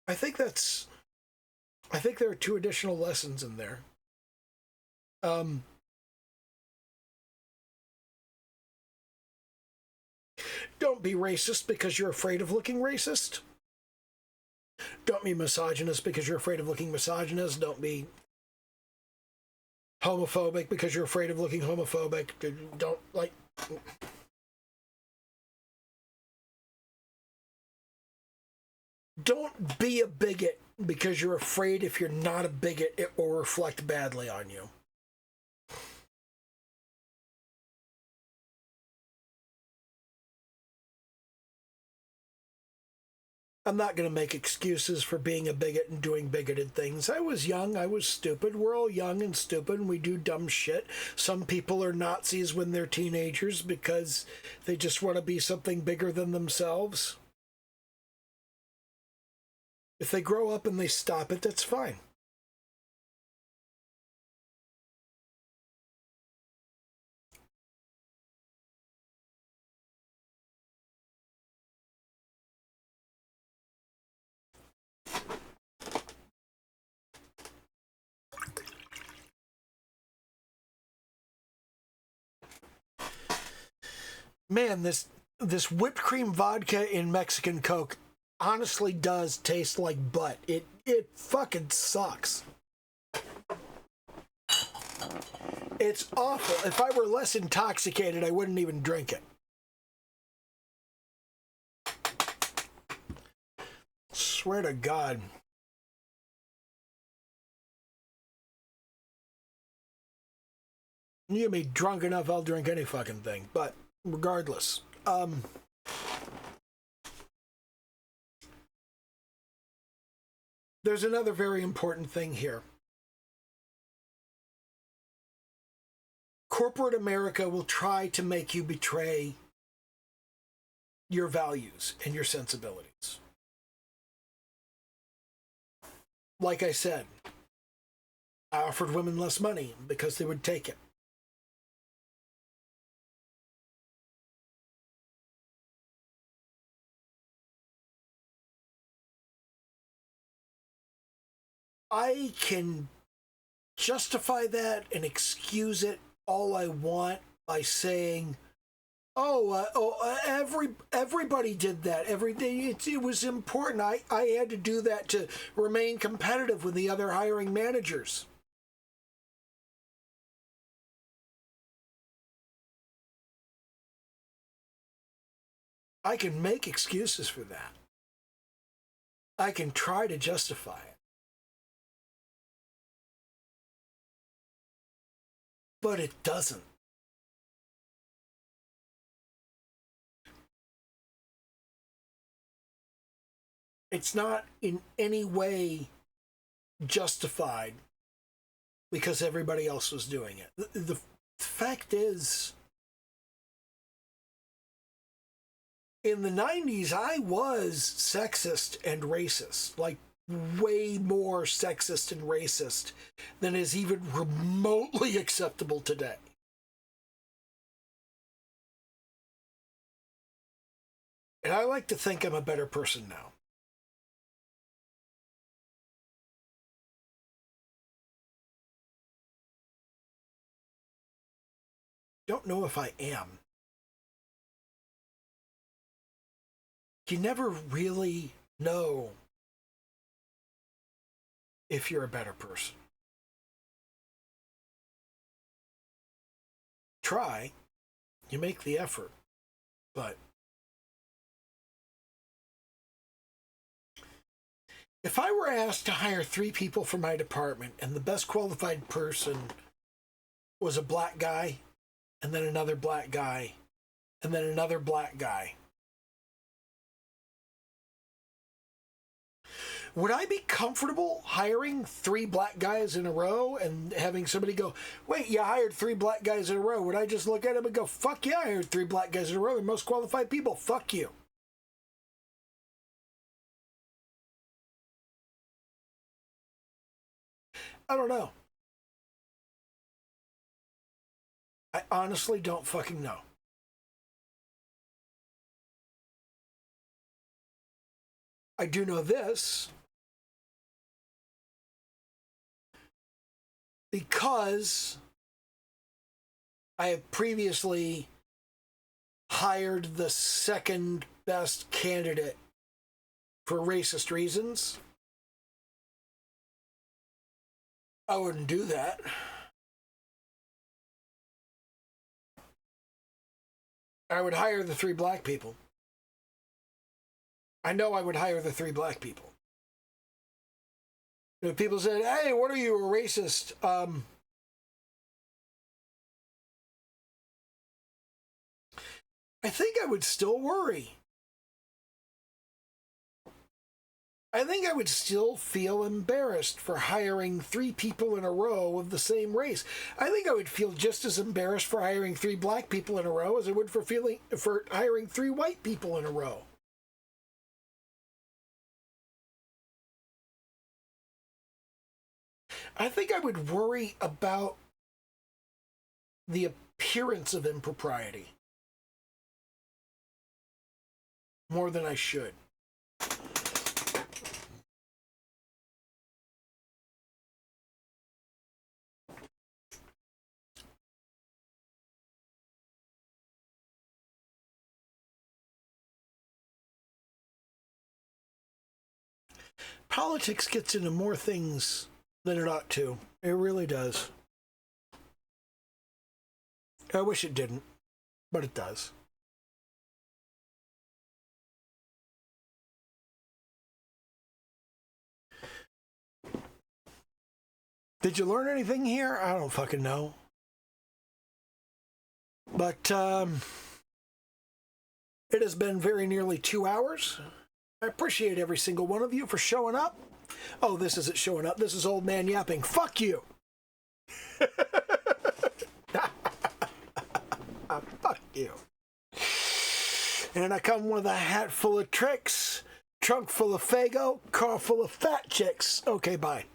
I think there are two additional lessons in there. Don't be racist because you're afraid of looking racist. Don't be misogynist because you're afraid of looking misogynist. Don't be homophobic because you're afraid of looking homophobic. Don't be a bigot because you're afraid if you're not a bigot, it will reflect badly on you. I'm not going to make excuses for being a bigot and doing bigoted things. I was young. I was stupid. We're all young and stupid, and we do dumb shit. Some people are Nazis when they're teenagers because they just want to be something bigger than themselves. If they grow up and they stop it, that's fine. Man, this whipped cream vodka in Mexican Coke honestly does taste like butt. It fucking sucks. It's awful. If I were less intoxicated, I wouldn't even drink it. Swear to God. You get me drunk enough, I'll drink any fucking thing. But regardless, there's another very important thing here. Corporate America will try to make you betray your values and your sensibilities. Like I said, I offered women less money because they would take it. I can justify that and excuse it all I want by saying, everybody did that every day. It was important. I had to do that to remain competitive with the other hiring managers. I can make excuses for that. I can try to justify it. But it doesn't. It's not in any way justified because everybody else was doing it. The fact is, in the 90s, I was sexist and racist, like way more sexist and racist than is even remotely acceptable today. And I like to think I'm a better person now. Don't know if I am. You never really know if you're a better person. Try, you make the effort, but if I were asked to hire 3 people for my department and the best qualified person was a black guy, and then another black guy, and then another black guy, would I be comfortable hiring 3 black guys in a row and having somebody go, wait, you hired 3 black guys in a row? Would I just look at them and go, fuck yeah, I hired 3 black guys in a row. They're most qualified people. Fuck you. I don't know. I honestly don't fucking know. I do know this. Because I have previously hired the second best candidate for racist reasons, I wouldn't do that. I would hire the 3 black people. I know I would hire the 3 black people. If people said, hey, what are you, a racist? I think I would still worry. I think I would still feel embarrassed for hiring 3 people in a row of the same race. I think I would feel just as embarrassed for hiring 3 black people in a row as I would for hiring 3 white people in a row. I think I would worry about the appearance of impropriety more than I should. Politics gets into more things than it ought to. It really does. I wish it didn't, but it does. Did you learn anything here? I don't fucking know. But it has been very nearly 2 hours. I appreciate every single one of you for showing up. Oh, this isn't showing up. This is Old Man Yapping. Fuck you. Fuck you. And I come with a hat full of tricks, trunk full of Fago, car full of fat chicks. Okay, bye.